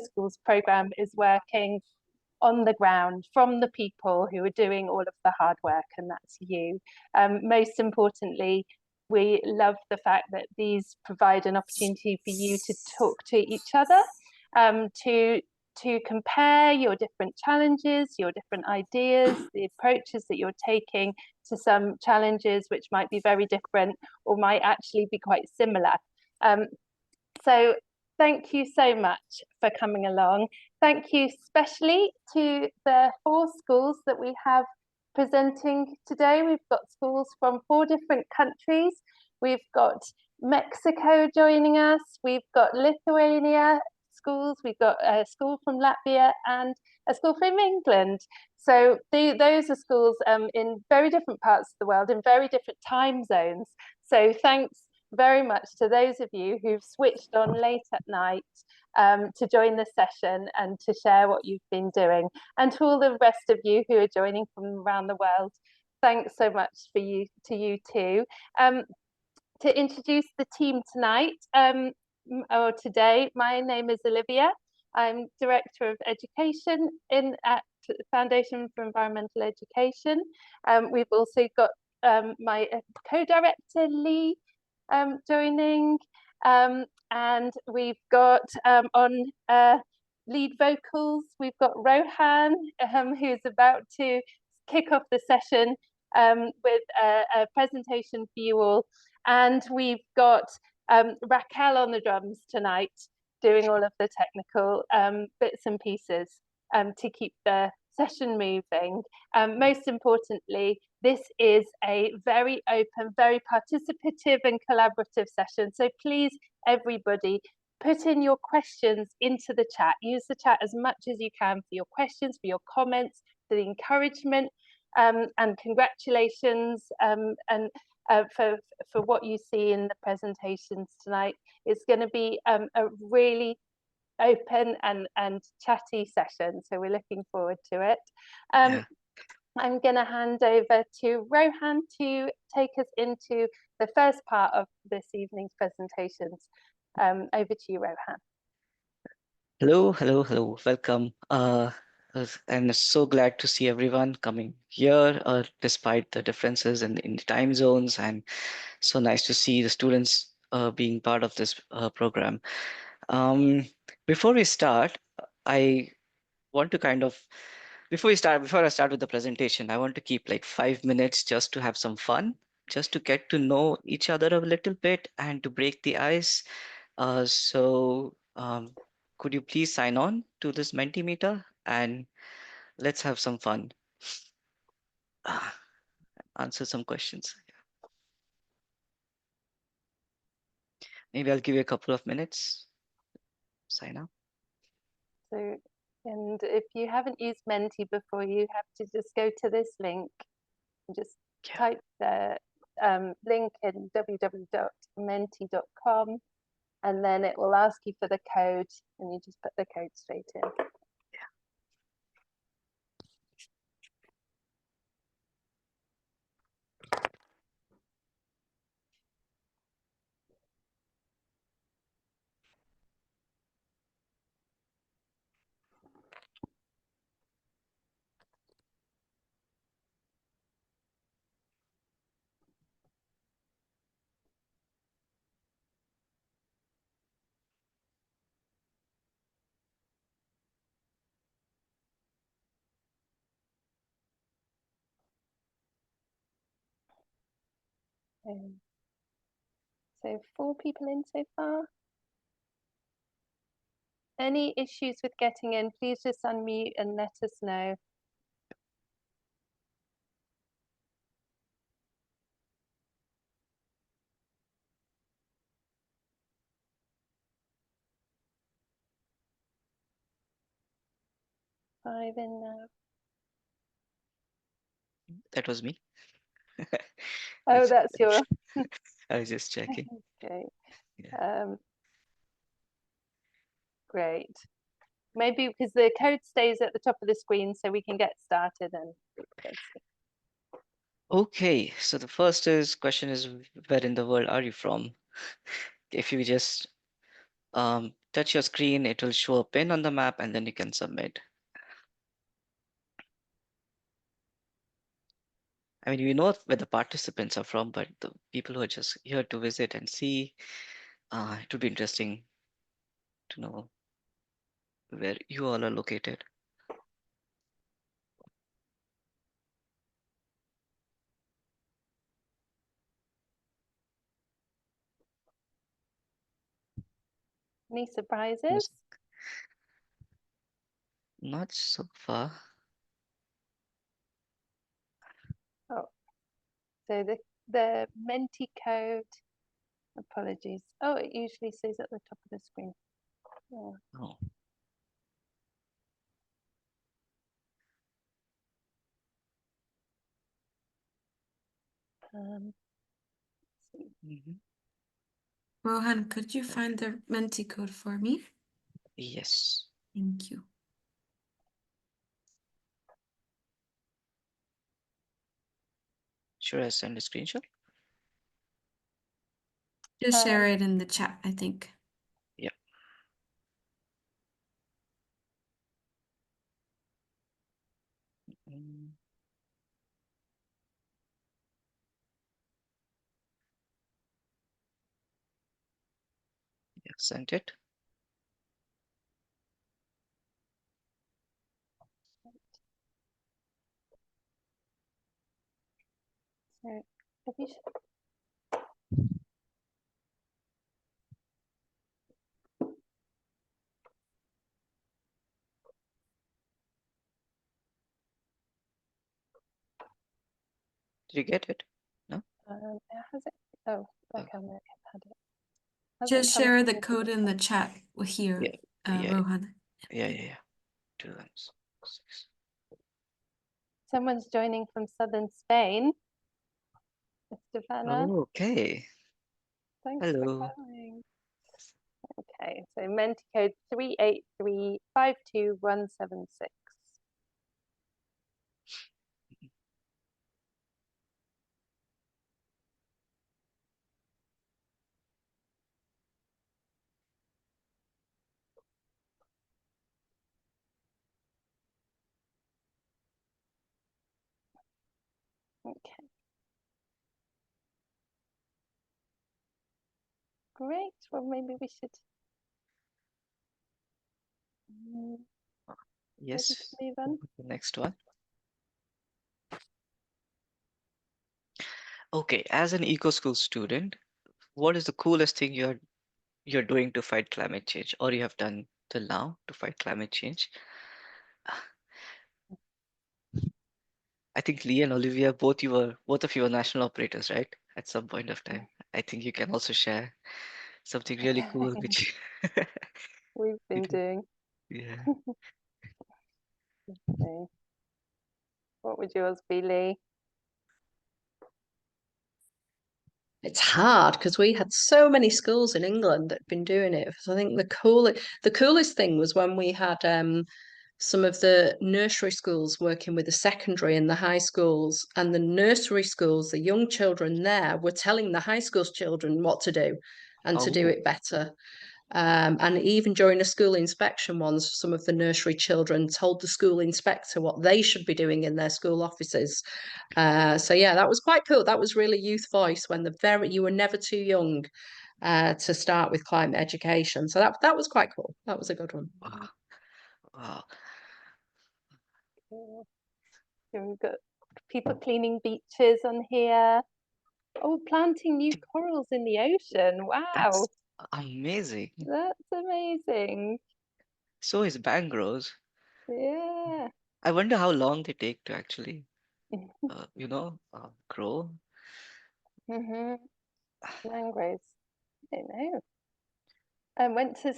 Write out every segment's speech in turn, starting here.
Schools program is working on the ground from the people who are doing all of the hard work, and that's you. Most importantly, we love the fact that these provide an opportunity for you to talk to each other, to compare your different challenges, your different ideas, the approaches that you're taking to some challenges which might be very different or might actually be quite similar. So thank you so much for coming along. Thank you especially to the 4 schools that we have presenting today. We've got schools from 4 different countries. We've got Mexico joining us. We've got Lithuania schools. We've got a school from Latvia and a school from England. So those are schools in very different parts of the world, in very different time zones. So thanks very much to those of you who've switched on late at night to join the session and to share what you've been doing. And to all the rest of you who are joining from around the world, thanks so much to you too. To introduce the team tonight, or today, my name is Olivia. I'm Director of Education at Foundation for Environmental Education. We've also got my co-director, Lee, joining, and we've got on lead vocals, we've got Rohan, who's about to kick off the session with a presentation for you all. And we've got Raquel on the drums tonight, doing all of the technical bits and pieces to keep the session moving. Most importantly, this is a very open, very participative and collaborative session. So please, everybody, put in your questions into the chat. Use the chat as much as you can for your questions, for your comments, for the encouragement, and congratulations, and for what you see in the presentations tonight. It's going to be a really open and chatty session, so we're looking forward to it. I'm going to hand over to Rohan to take us into the first part of this evening's presentations. Over to you, Rohan. Hello, welcome. I'm so glad to see everyone coming here, despite the differences in the time zones, and so nice to see the students being part of this program. Before I start with the presentation, I want to keep like 5 minutes just to have some fun, just to get to know each other a little bit and to break the ice. Could you please sign on to this Mentimeter and let's have some fun. Answer some questions. Maybe I'll give you a couple of minutes. Sign up. So, and if you haven't used Menti before, you have to just go to this link and just type the link in www.menti.com, and then it will ask you for the code, and you just put the code straight in. So 4 people in so far. Any issues with getting in, please just unmute and let us know. Five in now. That was me. Oh, that's your. I was just checking. Okay. Yeah. Great. Maybe because the code stays at the top of the screen, so we can get started. And okay, so the first question is, where in the world are you from? If you just touch your screen, it will show a pin on the map, and then you can submit. I mean, we know where the participants are from, but the people who are just here to visit and see, it would be interesting to know where you all are located. Any surprises? Yes. Not so far. Oh, so the Menti code. Apologies. Oh, it usually says at the top of the screen. Yeah. Oh. Let's see. Mhm. Rohan, could you find the Menti code for me? Yes. Thank you. Should I send a screenshot? Just share it in the chat, I think. Yeah. Mm. Yeah, sent it. So have you Did you get it? No? has it? Oh, Oh. okay, I had it. Hasn't Just come share the through. code in the chat here, Yeah. Rohan. Yeah. 2 times 6. Someone's joining from southern Spain. Estefana, Okay. thanks Hello. for coming. Okay, so Menti code 383522176. Okay. Great. Well, maybe we should Yes. move on. The next one. Okay, as an eco school student, what is the coolest thing you're doing to fight climate change, or you have done till now to fight climate change? I think Lee and Olivia, both of you were national operators, right? At some point of time. I think you can also share something really cool which We've been you do. doing. Yeah. Okay. What would yours be, Lee? It's hard because we had so many schools in England that had been doing it. So I think the coolest thing was when we had some of the nursery schools working with the secondary and the high schools, and the nursery schools, the young children there were telling the high school children what to do and to do Oh, it better. And even during the school inspection ones, some of the nursery children told the school inspector what they should be doing in their school offices. So yeah, that was quite cool. That was really youth voice when you were never too young to start with climate education. So that was quite cool. That was a good one. wow. Wow. Cool. So we've got people cleaning beaches on here. Oh, planting new corals in the ocean. Wow, That's amazing. that's amazing. So is mangroves. Yeah. I wonder how long they take to actually, grow. Mangroves. I don't know. I went to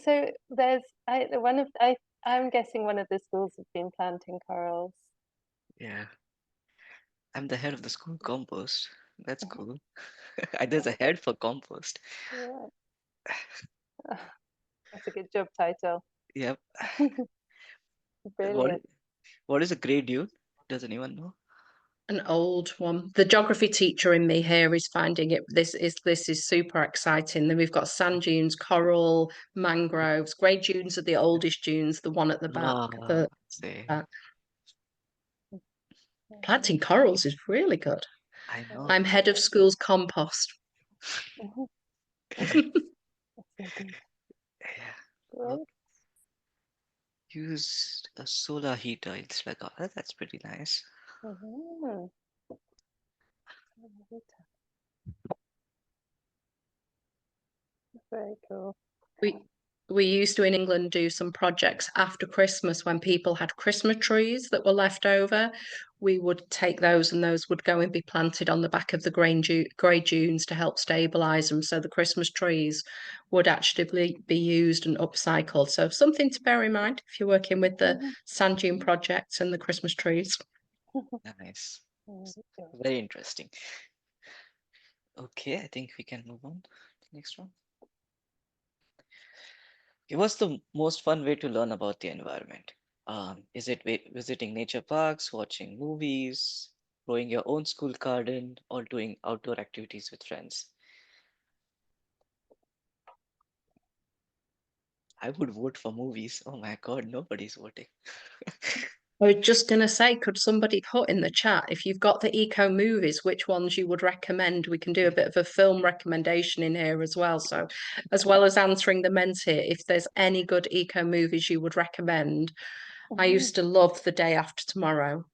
I'm guessing one of the schools have been planting corals. Yeah. I'm the head of the school compost. That's cool. There's a head for compost. Yeah. That's a good job title. Yep. What Brilliant. what is a grey dune? Does anyone know? an old one. The geography teacher in me here is finding it. This is super exciting. Then we've got sand dunes, coral, mangroves. Grey dunes are the oldest dunes. The one at the back. The See, planting corals is really good. I know. I'm head of school's compost. That's so good. Yeah. Great. Used a solar heater. It's like, oh, that's pretty nice. Mhm. Very cool. We used to in England do some projects after Christmas when people had Christmas trees that were left over. We would take those and those would go and be planted on the back of the grey dunes to help stabilise them. So the Christmas trees would actually be used and upcycled. So something to bear in mind if you're working with the sand dune projects and the Christmas trees. Nice. Very cool. Very interesting. Okay, I think we can move on to the next one. What's the most fun way to learn about the environment? Is it visiting nature parks, watching movies, growing your own school garden, or doing outdoor activities with friends? I would vote for movies. Oh my God, nobody's voting. I was just going to say, could somebody put in the chat if you've got the eco movies, which ones you would recommend? We can do a bit of a film recommendation in here as well. So, as well as answering the men's here, if there's any good eco movies you would recommend, I used to love The Day After Tomorrow.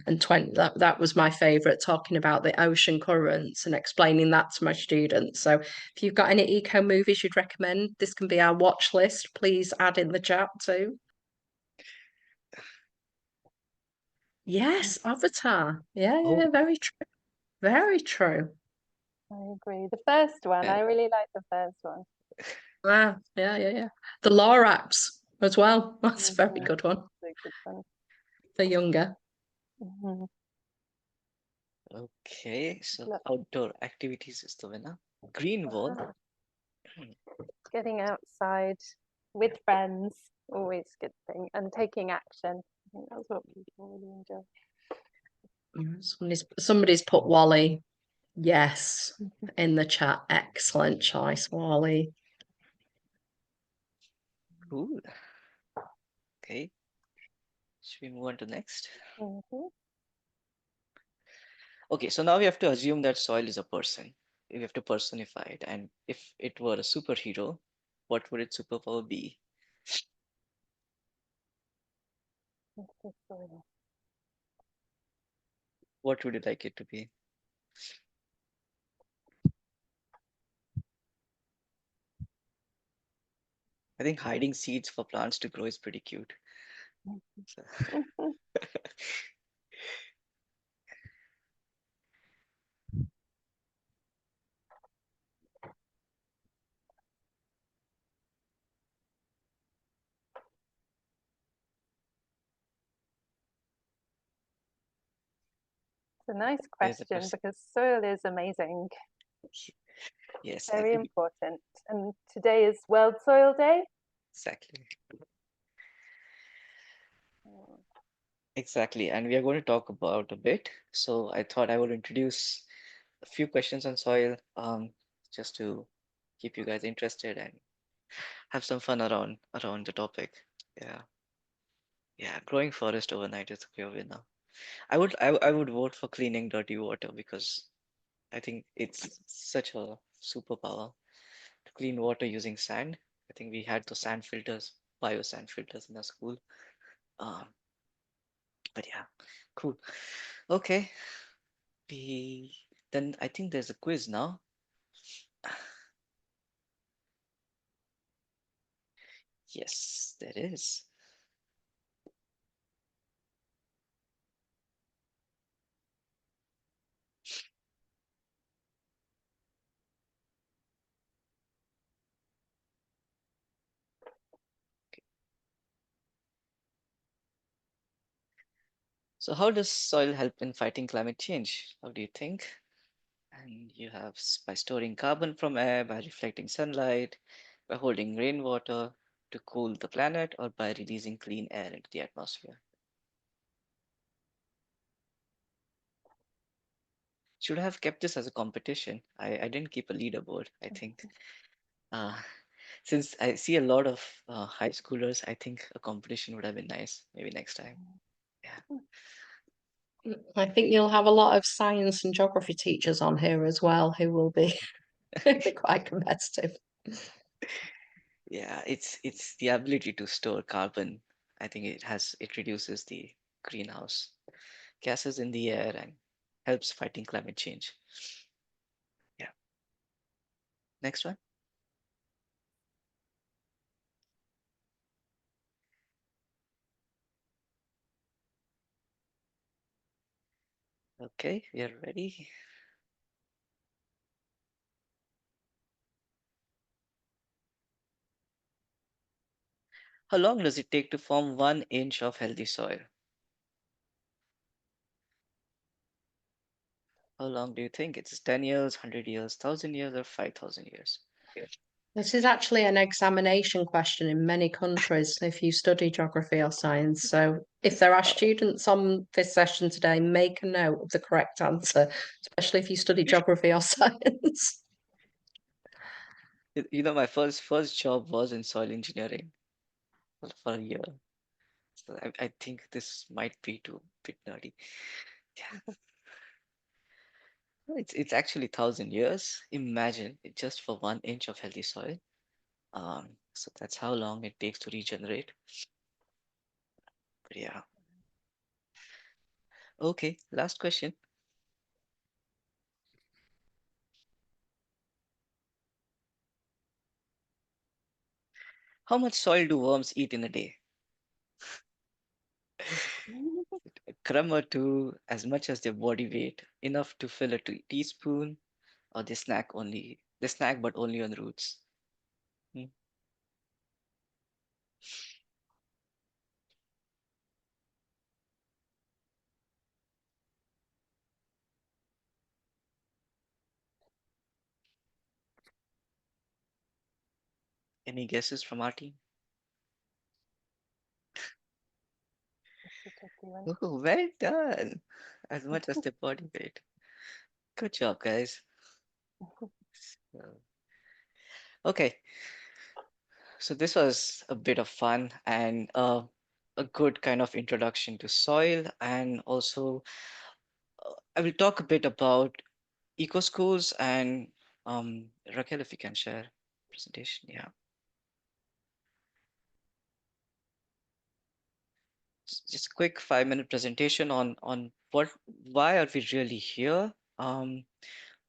And 20 that was my favorite, talking about the ocean currents and explaining that to my students. So if you've got any eco movies you'd recommend, this can be our watch list. Please add in the chat too. Yes, Avatar. Yeah, Oh. very true. Very true. I agree. The first one, Yeah. I really like the first one. Wow. Yeah. The Lorax as well. That's a very Mhm. good one. Very good one. For younger. Mhm. Okay, so Look. outdoor activities is the winner. Green wall. Ah, getting outside with friends, always a good thing, and taking action. I think that's what people really enjoy. Somebody's put Wally. Yes, in the chat. Excellent choice, Wally. Cool. Okay. Should we move on to next? Mhm. Okay, so now we have to assume that soil is a person. We have to personify it. And if it were a superhero, what would its superpower be? That's the soil. What would you like it to be? I think hiding seeds for plants to grow is pretty cute. So- Mhm. It's a nice There's a question person. because soil is amazing, Yes, I very think important. And today is World Soil Day. exactly. Exactly. And we are going to talk about a bit. So I thought I would introduce a few questions on soil, just to keep you guys interested and have some fun around the topic. Yeah. Yeah, growing forest overnight is a clear winner. I would vote for cleaning dirty water because I think it's such a superpower to clean water using sand. I think we had the sand filters, bio sand filters in our school. Um, but yeah, cool. Okay, we then I think there's a quiz now. Yes, there is. So how does soil help in fighting climate change? How do you think? And you have by storing carbon from air, by reflecting sunlight, by holding rainwater to cool the planet, or by releasing clean air into the atmosphere. should have kept this as a competition. I didn't keep a leaderboard, I think. Uh, since I see a lot of high schoolers, I think a competition would have been nice. Maybe next time. Yeah. I think you'll have a lot of science and geography teachers on here as well who will be quite competitive. Yeah, it's the ability to store carbon. I think it reduces the greenhouse gases in the air and helps fighting climate change. Yeah. Next one. Okay, we are ready. How long does it take to form 1 inch of healthy soil? How long do you think? It's 10 years, 100 years, 1,000 years, or 5,000 years? This is actually an examination question in many countries if you study geography or science. So if there are students on this session today, make a note of the correct answer, especially if you study geography or science. You know, my first job was in soil engineering for a year. So I think this might be too bit nerdy. Yeah. It's actually 1,000 years. Imagine it just for 1 inch of healthy soil. So that's how long it takes to regenerate. But yeah. Okay, last question. How much soil do worms eat in a day? A crumb or two, as much as their body weight, enough to fill a teaspoon, or they snack but only on roots. Hmm. Any guesses from our team? Oh, well done. As much as their body weight. Good job, guys. So- Okay, so this was a bit of fun and a good kind of introduction to soil, and also I will talk a bit about eco schools and Raquel, if you can share presentation, yeah. Just a quick 5 minute presentation on why are we really here?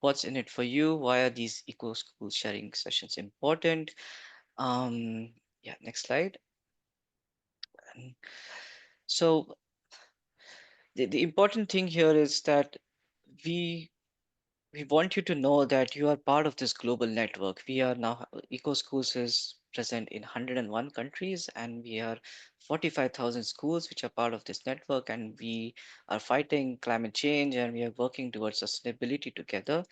What's in it for you? Why are these eco school sharing sessions important? Yeah, next slide. And so the important thing here is that we we want you to know that you are part of this global network. We are now, Eco Schools is present in 101 countries, and we are 45,000 schools which are part of this network. And we are fighting climate change, and we are working towards sustainability together.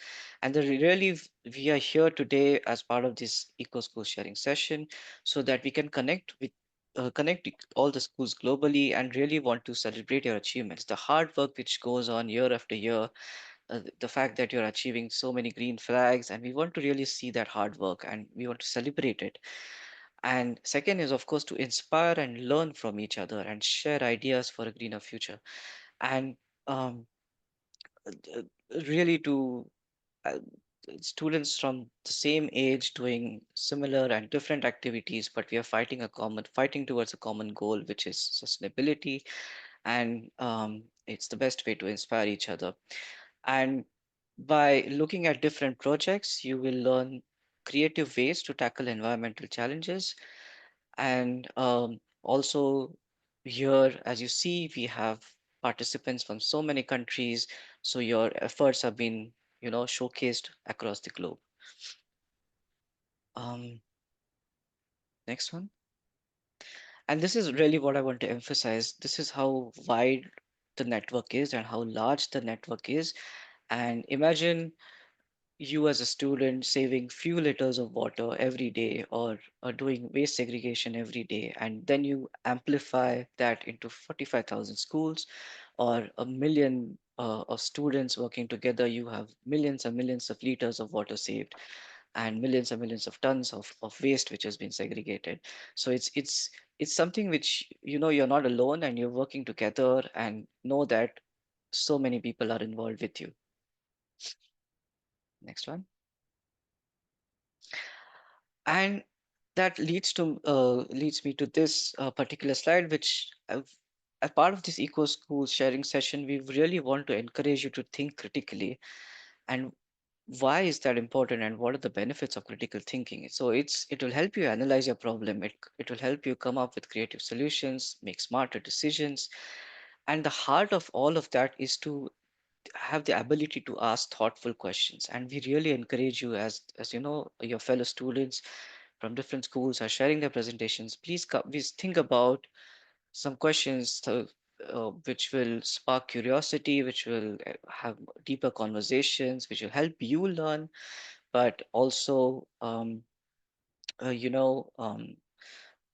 And we are here today as part of this Eco School sharing session so that we can connect all the schools globally and really want to celebrate your achievements, the hard work which goes on year after year, the fact that you're achieving so many green flags, and we want to really see that hard work and we want to celebrate it. And second is, of course, to inspire and learn from each other and share ideas for a greener future. And um, uh, really to uh, students from the same age doing similar and different activities, but we are fighting towards a common goal, which is sustainability. And it's the best way to inspire each other. And by looking at different projects, you will learn creative ways to tackle environmental challenges. And also, here, as you see, we have participants from so many countries. So your efforts have been, showcased across the globe. Um, Next one. And this is really what I want to emphasize. This is how wide the network is and how large the network is. And imagine you as a student saving few liters of water every day, or doing waste segregation every day, and then you amplify that into 45,000 schools or a million of students working together, you have millions and millions of liters of water saved and millions of tons of waste which has been segregated. So it's something which, you know, you're not alone and you're working together, and know that so many people are involved with you. Next one. And that leads me to this particular slide, which as part of this eco school sharing session, we really want to encourage you to think critically. And why is that important, and what are the benefits of critical thinking? So it will help you analyze your problem. It will help you come up with creative solutions, make smarter decisions. And the heart of all of that is to have the ability to ask thoughtful questions. And we really encourage you, as you know, your fellow students from different schools are sharing their presentations, please think about some questions which will spark curiosity, which will have deeper conversations, which will help you learn, but also you know,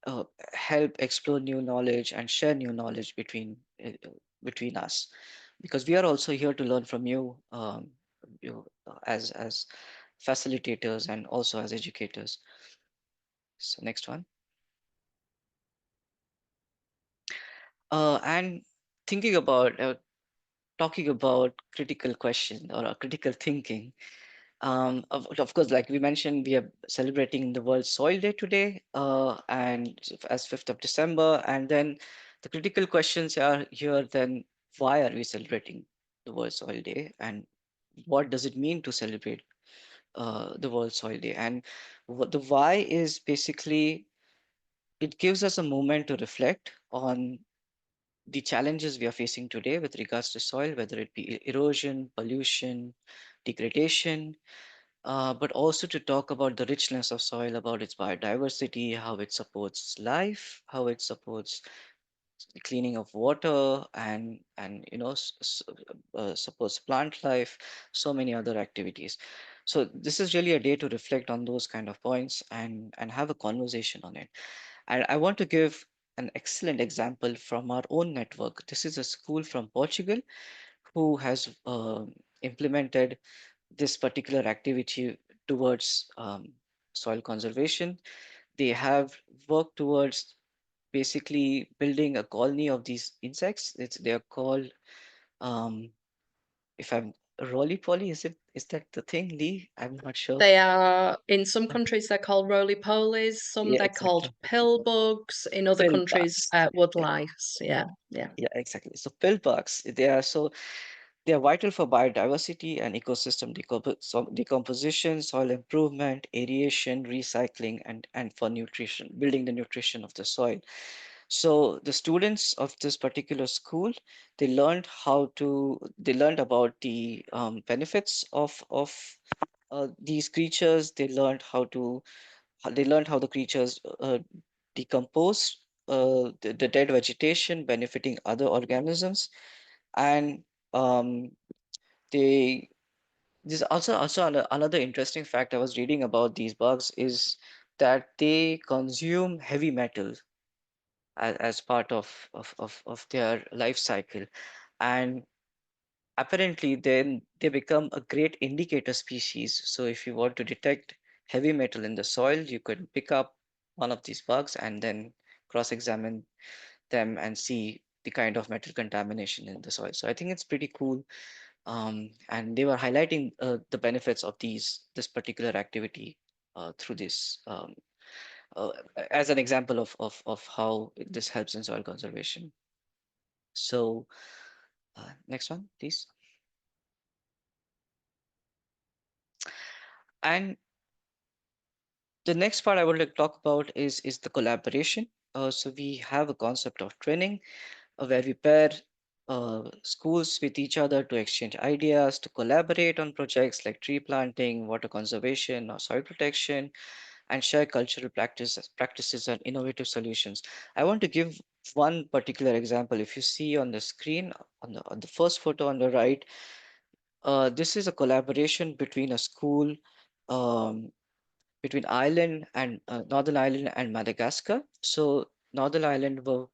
uh, help explore new knowledge and share new knowledge between us, because we are also here to learn from you, as facilitators and also as educators. So next one. And thinking about talking about critical question or critical thinking. Of course, like we mentioned, we are celebrating the World Soil Day today, and as 5th of December. And then the critical questions are here. Then why are we celebrating the World Soil Day, and what does it mean to celebrate the World Soil Day? And what the why is basically, it gives us a moment to reflect on the challenges we are facing today with regards to soil, whether it be erosion, pollution, degradation, but also to talk about the richness of soil, about its biodiversity, how it supports life, how it supports the cleaning of water, and you know, supports plant life, so many other activities. So this is really a day to reflect on those kind of points and have a conversation on it. And I want to give an excellent example from our own network. This is a school from Portugal who has implemented this particular activity towards soil conservation. They have worked towards basically building a colony of these insects. They are called, um, if I'm roly poly, is that the thing, Lee? I'm not sure. They are, in some countries, they're called roly-polies, some Yeah, they're called exactly. pill bugs, in other Pill countries, bugs. wood Yeah, lice. Yeah, yeah. yeah, exactly. So pill bugs, they are vital for biodiversity and ecosystem decomposition, soil improvement, aeration, recycling, and for nutrition, building the nutrition of the soil. So the students of this particular school, they learned about the benefits of these creatures. They learned how the creatures decompose the dead vegetation, benefiting other organisms. And um, they this also another interesting fact I was reading about these bugs is that they consume heavy metals as part of their life cycle. And apparently then they become a great indicator species. So if you want to detect heavy metal in the soil, you could pick up one of these bugs and then cross-examine them and see the kind of metal contamination in the soil. So I think it's pretty cool. And they were highlighting the benefits of this particular activity through this uh, as an example of how this helps in soil conservation. So next one, please. And the next part I would like to talk about is the collaboration. So we have a concept of training where we pair schools with each other to exchange ideas, to collaborate on projects like tree planting, water conservation, or soil protection, and share cultural practices and innovative solutions. I want to give one particular example. If you see on the screen, on the first photo on the right, this is a collaboration between a school, um, between Ireland and Northern Ireland and Madagascar. So Northern Ireland were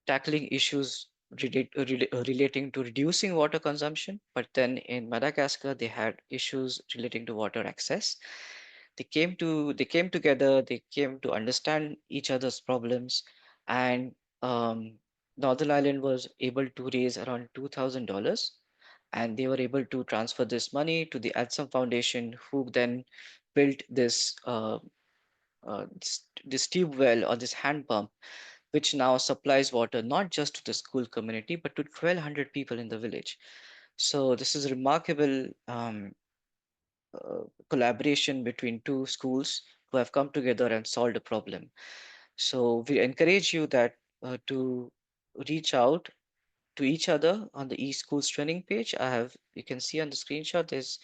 tackling issues relating to reducing water consumption, but then in Madagascar they had issues relating to water access. They came together, they came to understand each other's problems, and Northern Ireland was able to raise around $2,000, and they were able to transfer this money to the Adsum Foundation, who then built this tube well or this hand pump, which now supplies water not just to the school community but to 1,200 people in the village. So this is remarkable collaboration between two schools who have come together and solved a problem. So we encourage you that to reach out to each other on the eSchools training page. You can see on the screenshot, there's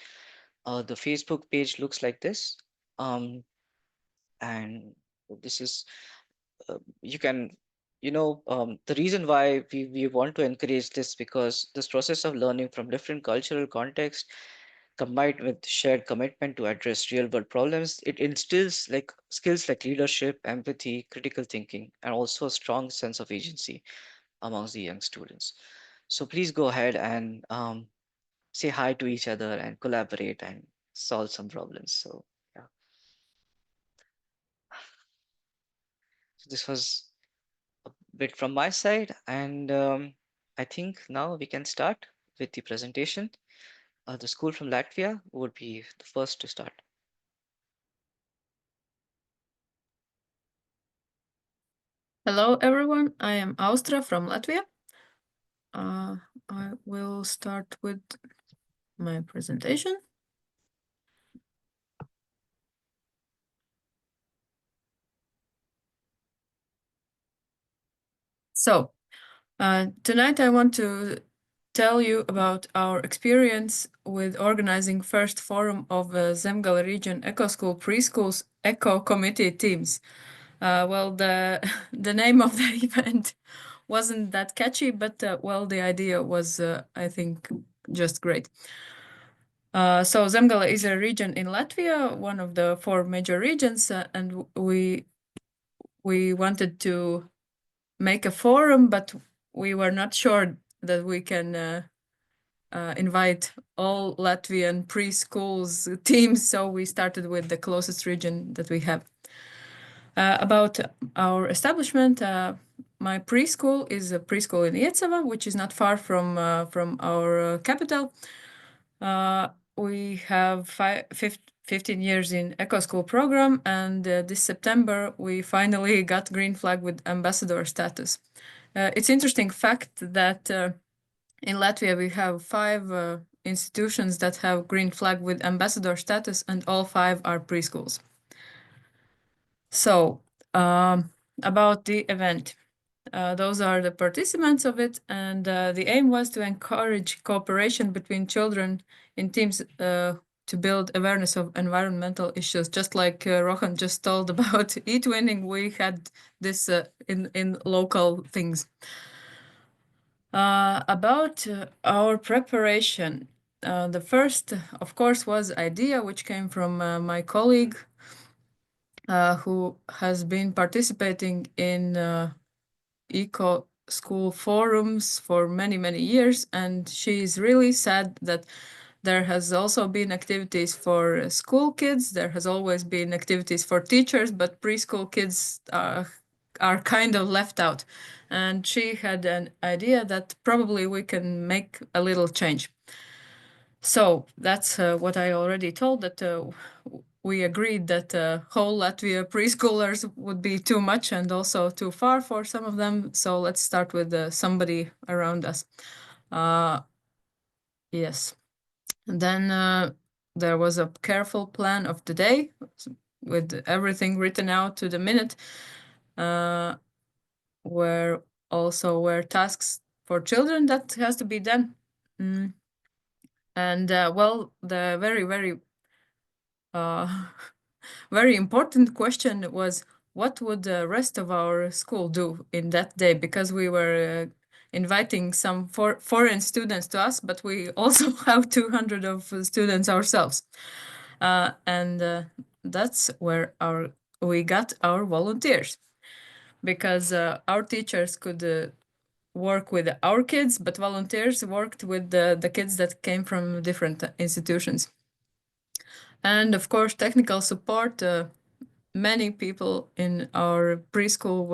the Facebook page looks like this. And this is you can the reason why we want to encourage this, because this process of learning from different cultural contexts combined with shared commitment to address real world problems, it instills like skills like leadership, empathy, critical thinking, and also a strong sense of agency amongst the young students. So please go ahead and say hi to each other and collaborate and solve some problems. So yeah, so this was a bit from my side, and I think now we can start with the presentation. The school from Latvia would be the first to start. Hello, everyone. I am Austra from Latvia. I will start with my presentation. So, tonight I want to tell you about our experience with organizing first forum of Zemgala region Eco School Preschools Eco Committee teams. Well, the name of the event wasn't that catchy, but well, the idea was, I think, just great. So Zemgala is a region in Latvia, one of the 4 major regions, and we wanted to make a forum, but we were not sure that we can invite all Latvian preschools teams, so we started with the closest region that we have. About our establishment, my preschool is a preschool in Iecavas, which is not far from our capital. We have 15 years in Eco School program, and this September we finally got green flag with ambassador status. It's interesting fact that in Latvia we have 5 institutions that have green flag with ambassador status, and all 5 are preschools. So about the event. Those are the participants of it, and the aim was to encourage cooperation between children in teams to build awareness of environmental issues. Just like Rohan just told about e-twinning, we had this in local things. About our preparation, the first, of course, was idea, which came from my colleague who has been participating in eco school forums for many, many years, and she's really sad that there has also been activities for school kids. There has always been activities for teachers, but preschool kids are kind of left out. And she had an idea that probably we can make a little change. So that's what I already told, that we agreed that whole Latvia preschoolers would be too much and also too far for some of them. So let's start with somebody around us. Yes. And then there was a careful plan of the day with everything written out to the minute, where also were tasks for children that has to be done. And well, the very, very very important question was, what would the rest of our school do in that day? Because we were inviting some foreign students to us, but we also have 200 of students ourselves. And that's where we got our volunteers, because our teachers work with our kids, but volunteers worked with the kids that came from different institutions. And of course, technical support. Many people in our preschool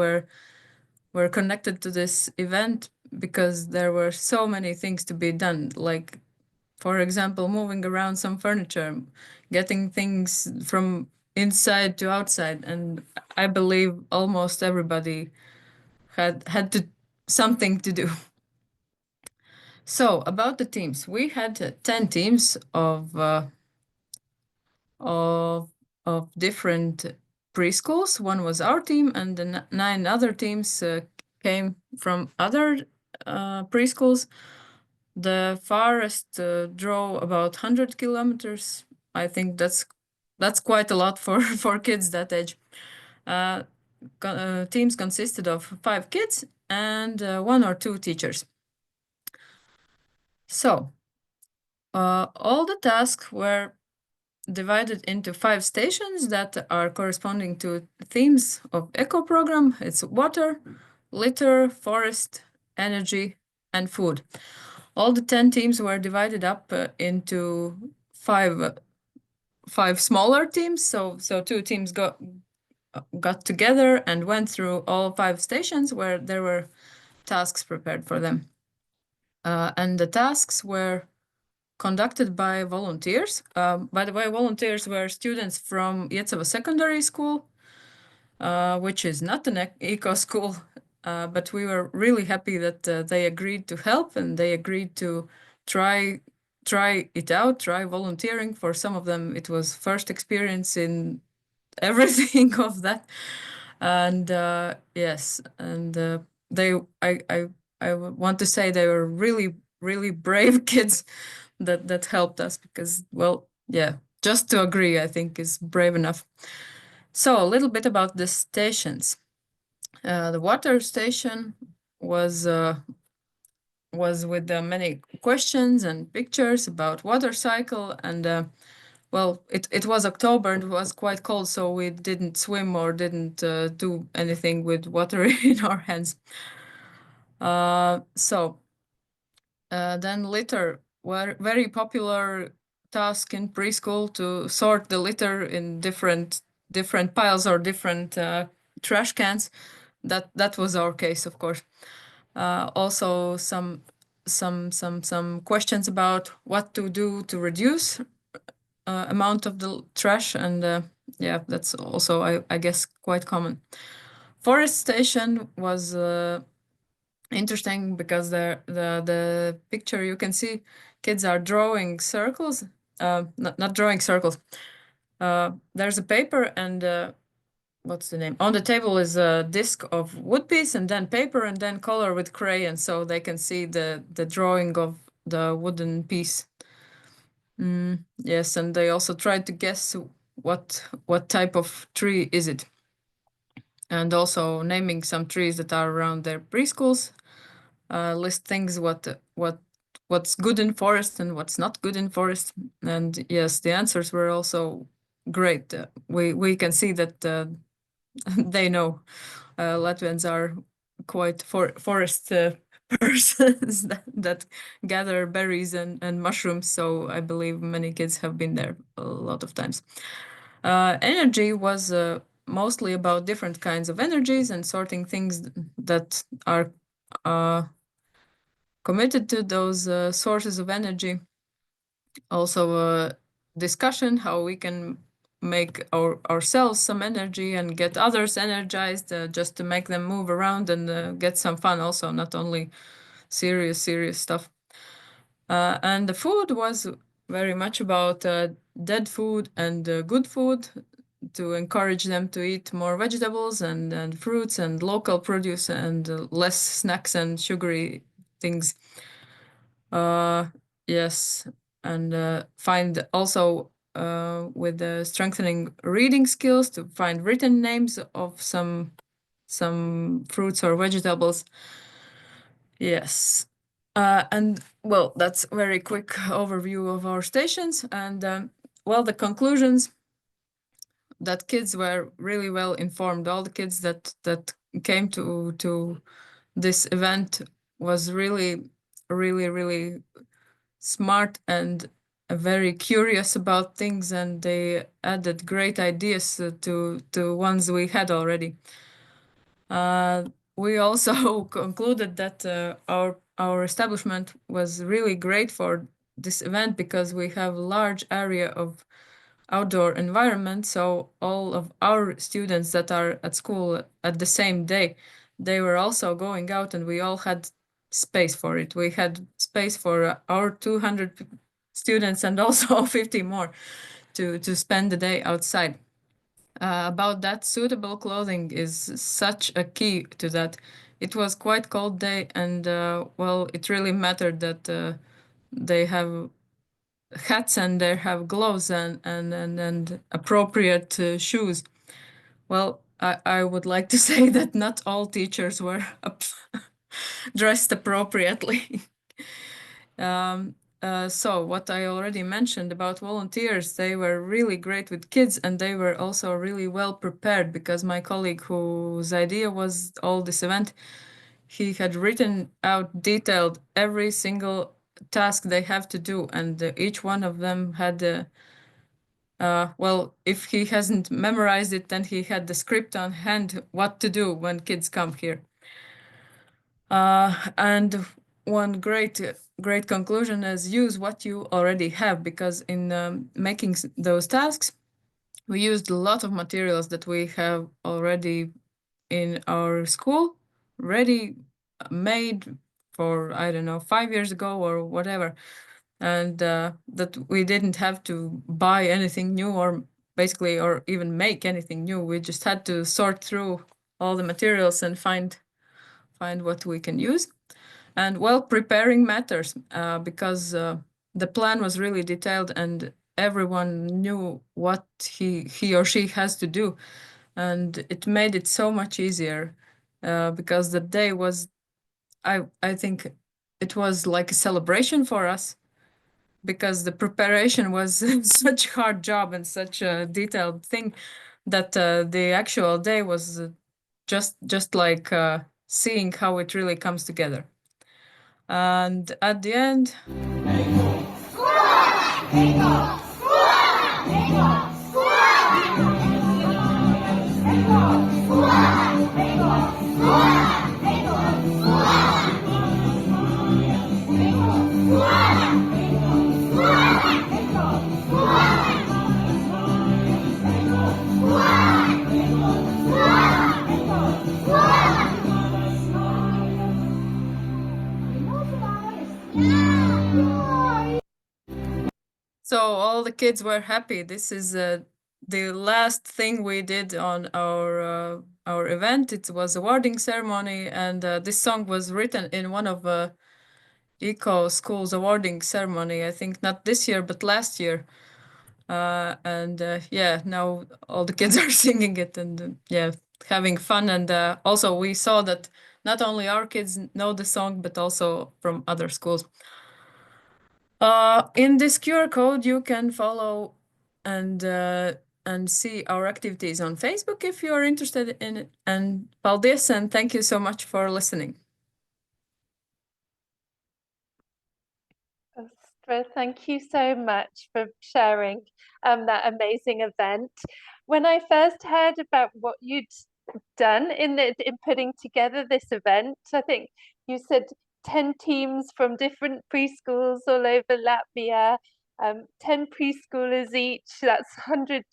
were connected to this event because there were so many things to be done, like, for example, moving around some furniture, getting things from inside to outside. And I believe almost everybody had something to do. So about the teams, we had 10 teams of different preschools. One was our team, and the 9 other teams came from other preschools. The farthest drove about 100 kilometers. I think that's quite a lot for for kids that age. Teams consisted of 5 kids and 1 or 2 teachers. So all the tasks were divided into 5 stations that are corresponding to themes of eco program. It's water, litter, forest, energy, and food. All the 10 teams were divided up into 5 smaller teams. So 2 teams got together and went through all 5 stations where there were tasks prepared for them. And the tasks were conducted by volunteers. By the way, volunteers were students from Iecavas secondary school, which is not an eco school, but we were really happy that they agreed to help, and they agreed to try it out, try volunteering. For some of them, it was first experience in everything of that. And yes, and I want to say they were really, really brave kids that helped us, because, well, yeah, just to agree, I think, is brave enough. So a little bit about the stations. The water station was with many questions and pictures about water cycle, and well, it was October and it was quite cold, so we didn't swim or didn't do anything with water in our hands. Then litter were very popular task in preschool, to sort the litter in different piles or different trash cans. That was our case, of course. Also some questions about what to do to reduce amount of the trash, and yeah, that's also I guess quite common. Forest station was interesting because the picture you can see kids are drawing circles, not drawing circles. There's a paper and what's the name? On the table is a disc of wood piece and then paper and then color with crayon, so they can see the drawing of the wooden piece. Yes, and they also tried to guess what type of tree is it, and also naming some trees that are around their preschools. List things what's good in forest and what's not good in forest. And yes, the answers were also great. We can see that they know. Latvians are quite forest persons that gather berries and mushrooms, so I believe many kids have been there a lot of times. Energy was mostly about different kinds of energies and sorting things that are committed to those sources of energy. Also a discussion how we can make ourselves some energy and get others energized, just to make them move around and get some fun also, not only serious stuff. And the food was very much about dead food and good food, to encourage them to eat more vegetables and fruits and local produce and less snacks and sugary things. Yes, and find also with strengthening reading skills, to find written names of some fruits or vegetables. Yes. And well, that's a very quick overview of our stations. And well, the conclusions, that kids were really well informed. All the kids that came to this event was really, really smart and very curious about things, and they added great ideas to ones we had already. We also concluded that our establishment was really great for this event because we have a large area of outdoor environment. So all of our students that are at school at the same day, they were also going out, and we all had space for it. We had space for our 200 students and also 50 more to spend the day outside. About that, suitable clothing is such a key to that. It was quite cold day, and well, it really mattered that they have hats and they have gloves and appropriate shoes. Well, I would like to say that not all teachers were dressed appropriately. So what I already mentioned about volunteers, they were really great with kids, and they were also really well prepared, because my colleague whose idea was all this event, he had written out detailed every single task they have to do, and each one of them had well, if he hasn't memorized it, then he had the script on hand what to do when kids come here. And one great conclusion is use what you already have, because in making those tasks, we used a lot of materials that we have already in our school, ready made for, I don't know, 5 years ago or whatever, and that we didn't have to buy anything new or basically or even make anything new. We just had to sort through all the materials and find what we can use. And well, preparing matters because the plan was really detailed and everyone knew what he or she has to do. And it made it so much easier because the day was, I think it was like a celebration for us, because the preparation was such a hard job and such a detailed thing that the actual day was just like seeing how it really comes together. And at the end, so all the kids were happy. This is the last thing we did on our event. It was awarding ceremony, and this song was written in one of Eco School's awarding ceremony. I think not this year, but last year. And yeah, now all the kids are singing it and yeah, having fun. And also we saw that not only our kids know the song, but also from other schools. In this QR code, you can follow and see our activities on Facebook if you are interested in it. And paldies, and thank you so much for listening. Ostra, thank you so much for sharing that amazing event. When I first heard about what you'd done in putting together this event, I think you said 10 teams from different preschools all over Latvia, 10 preschoolers each, that's 100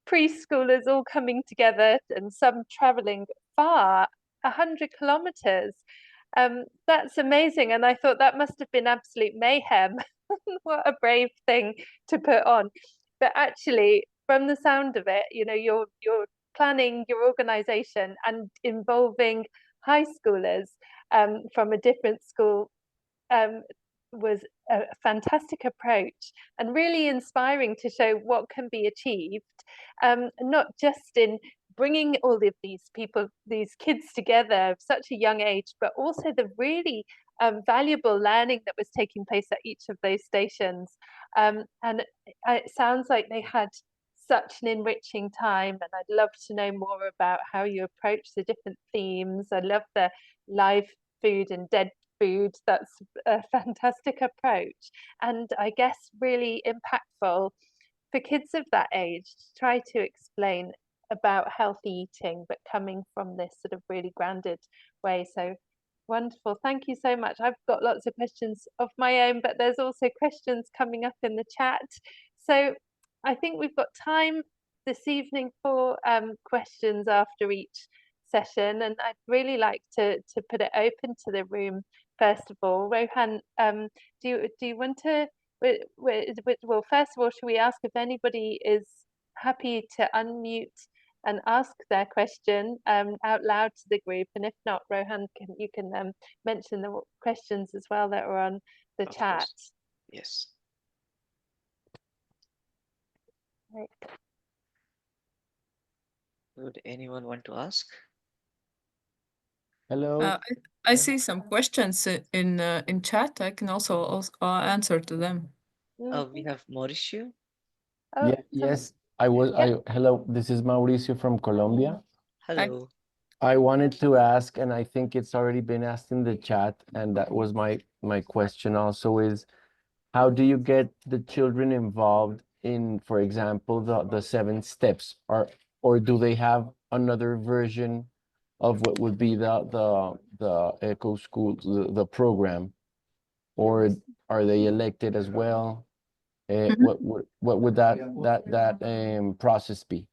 preschoolers all coming together and some traveling far, 100 kilometers. That's amazing. And I thought that must have been absolute mayhem. What a brave thing to put on. But actually, from the sound of it, you know, you're planning your organization and involving high schoolers from a different school was a fantastic approach and really inspiring to show what can be achieved, not just in bringing all of these people, these kids together at such a young age, but also the really valuable learning that was taking place at each of those stations. And it sounds like they had such an enriching time, and I'd love to know more about how you approach the different themes. I love the live food and dead food. That's a fantastic approach, and I guess really impactful for kids of that age to try to explain about healthy eating, but coming from this sort of really grounded way. So wonderful. Thank you so much. I've got lots of questions of my own, but there's also questions coming up in the chat. So I think we've got time this evening for questions after each session, and I'd really like to put it open to the room. First of all, Rohan, do you want to? Well, first of all, should we ask if anybody is happy to unmute and ask their question out loud to the group? And if not, Rohan, you can mention the questions as well that are on the chat. Course. Yes. Right. Would anyone want to ask? Hello. I see some questions in chat. I can also answer to them. We have Mauricio. Oh, Yeah, yes, hello, this is Mauricio from Colombia. Hello. I wanted to ask, and I think it's already been asked in the chat, and that was my question also is, how do you get the children involved in, for example, the 7 steps, or do they have another version of what would be the eco school, the program, or are they elected as well? What would that process be?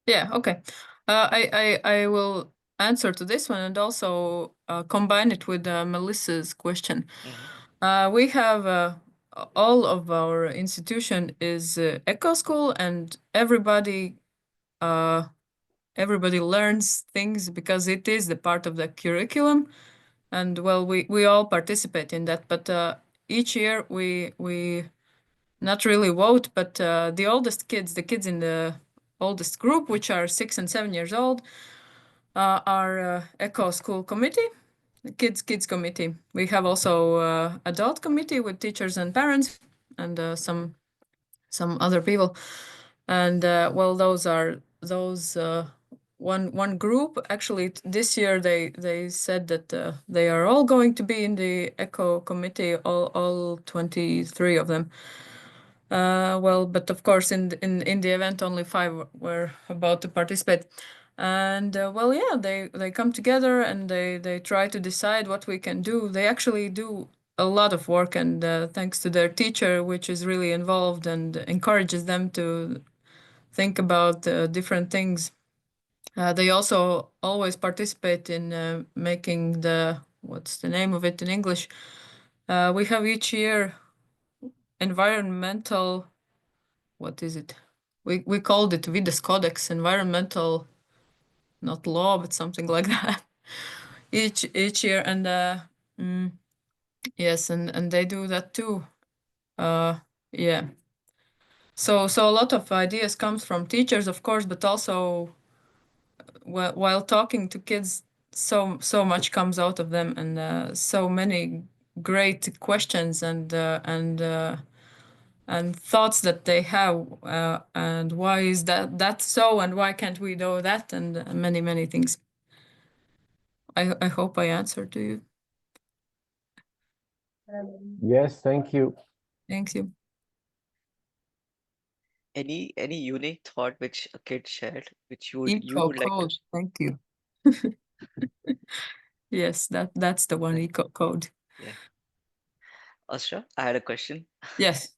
Yeah, okay. I will answer to this one and also combine it with Melissa's question. We have all of our institution is eco school, and everybody learns things because it is the part of the curriculum, and well, we all participate in that. But each year we not really vote, but the oldest kids, the kids in the oldest group, which are 6 and 7 years old, are eco school committee, kids committee. We have also adult committee with teachers and parents and some other people. And well, those one group. Actually, this year they said that they are all going to be in the eco committee, all 23 of them. Well, but of course, in the event, only 5 were about to participate. And well, yeah, they come together and they try to decide what we can do. They actually do a lot of work, and thanks to their teacher, which is really involved and encourages them to think about different things. They also always participate in making what's the name of it in English? We have each year environmental, what is it? We called it Vides Codex, environmental, not law, but something like that. each year, and yes, and they do that too. Yeah. So a lot of ideas comes from teachers, of course, but also while talking to kids, so much comes out of them, and so many great questions and thoughts that they have, and why is that so, and why can't we do that, and many things. I hope I answered to you. Yes, thank you. Thank you. Any unique thought which a kid shared, which you Eco would like to code. Thank you. Yes, that's the one, eco code. Yeah. Astra, I had a question. Yes.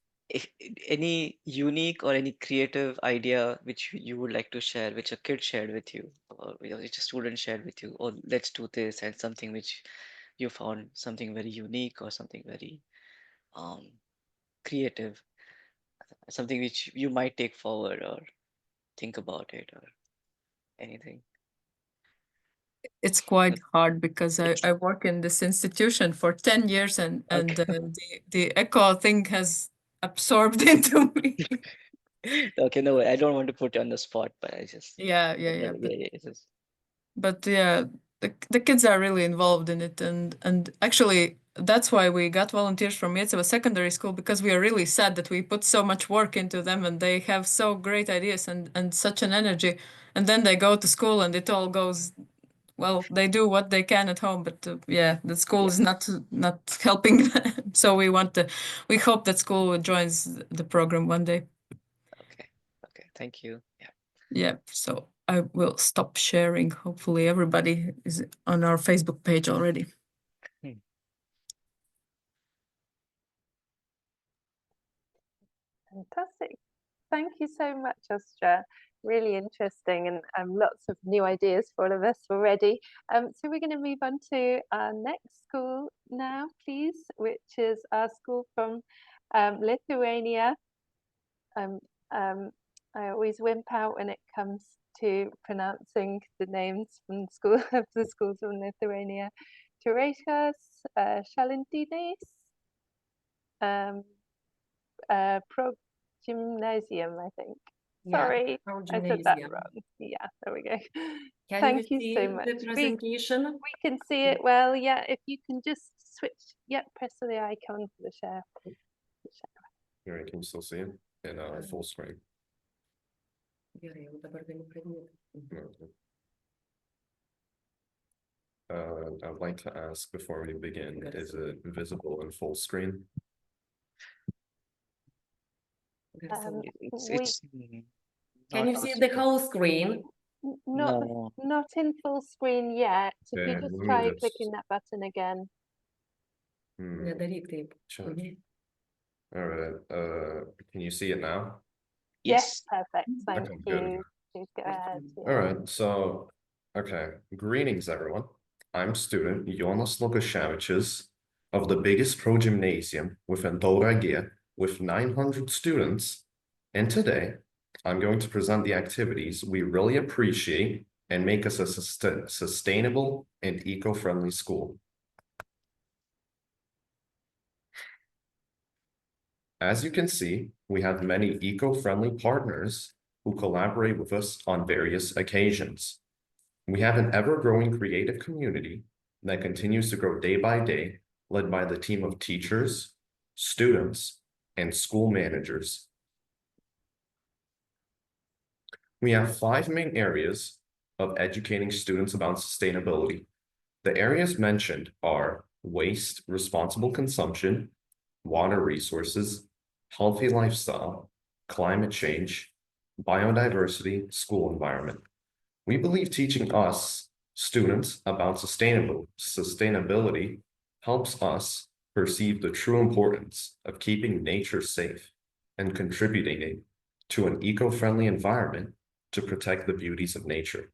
Any unique or any creative idea which you would like to share, which a kid shared with you, or which a student shared with you, or let's do this, and something which you found something very unique or something very creative, something which you might take forward or think about it or anything. It's quite hard because I work in this institution for 10 years, and the eco thing has absorbed into me. Okay, no, I don't want to put you on the spot, but I just Yeah. But yeah, the kids are really involved in it, and actually that's why we got volunteers from Iecavas secondary school, because we are really sad that we put so much work into them, and they have so great ideas and such an energy, and then they go to school and it all goes well, they do what they can at home, but yeah, the school is not helping. So we hope that school joins the program one day. Okay, thank you. Yeah, so I will stop sharing. Hopefully everybody is on our Facebook page already. Fantastic. Thank you so much, Ostra. Really interesting, and lots of new ideas for all of us already. So we're going to move on to our next school now, please, which is our school from Lithuania. I always wimp out when it comes to pronouncing the names from school of the schools from Lithuania. Tauragės, Šaltinis, Progymnasium, I think. Sorry, I said that wrong. Yeah, there we go. Thank you so much. The presentation? We can see it well. Yeah, if you can just switch. Yep, press the icon for the share. Here, I can still see it in full screen. Gerai, jau dabar galiu pradėti. Okay. I'd like to ask before we begin, is it visible in full screen? Can you see the whole screen? Not in full screen yet. If Okay, you just let me try just- clicking that button again. Nedaryk taip. Check. All right, can you see it now? Yes, perfect. Thank Okay, good. you. Please go ahead. Yeah. All right, so, okay, greetings, everyone. I'm student Jonas Lukashevich's of the biggest Progymnasium within Tauragės with 900 students. And today, I'm going to present the activities we really appreciate and make us a sustainable and eco-friendly school. As you can see, we have many eco-friendly partners who collaborate with us on various occasions. We have an ever-growing creative community that continues to grow day by day, led by the team of teachers, students, and school managers. We have 5 main areas of educating students about sustainability. The areas mentioned are waste, responsible consumption, water resources, healthy lifestyle, climate change, biodiversity, school environment. We believe teaching us, students, about sustainability helps us perceive the true importance of keeping nature safe and contributing to an eco-friendly environment to protect the beauties of nature.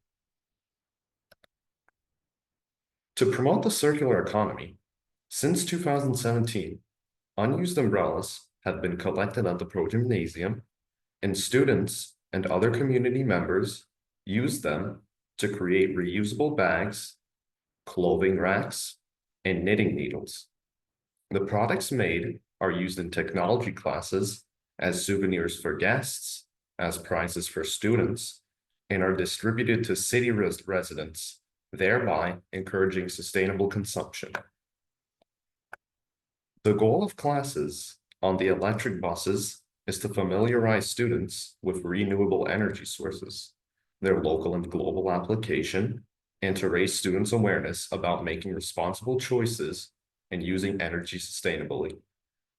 To promote the circular economy, since 2017, unused umbrellas have been collected at the Progymnasium, and students and other community members use them to create reusable bags, clothing racks, and knitting needles. The products made are used in technology classes as souvenirs for guests, as prizes for students, and are distributed to city residents, thereby encouraging sustainable consumption. The goal of classes on the electric buses is to familiarize students with renewable energy sources, their local and global application, and to raise students' awareness about making responsible choices and using energy sustainably.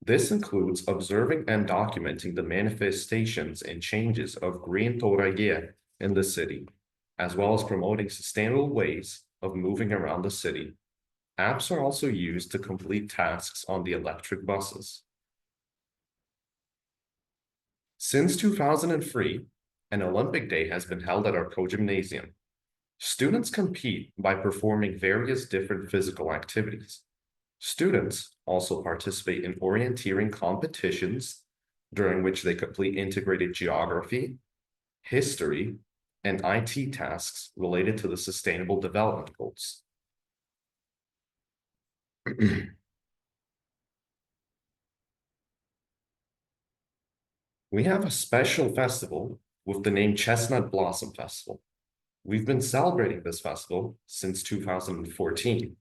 This includes observing and documenting the manifestations and changes of green Tauragės in the city, as well as promoting sustainable ways of moving around the city. Apps are also used to complete tasks on the electric buses. Since 2003, an Olympic Day has been held at our Progymnasium. Students compete by performing various different physical activities. Students also participate in orienteering competitions during which they complete integrated geography, history, and IT tasks related to the Sustainable Development Goals. We have a special festival with the name Chestnut Blossom Festival. We've been celebrating this festival since 2014.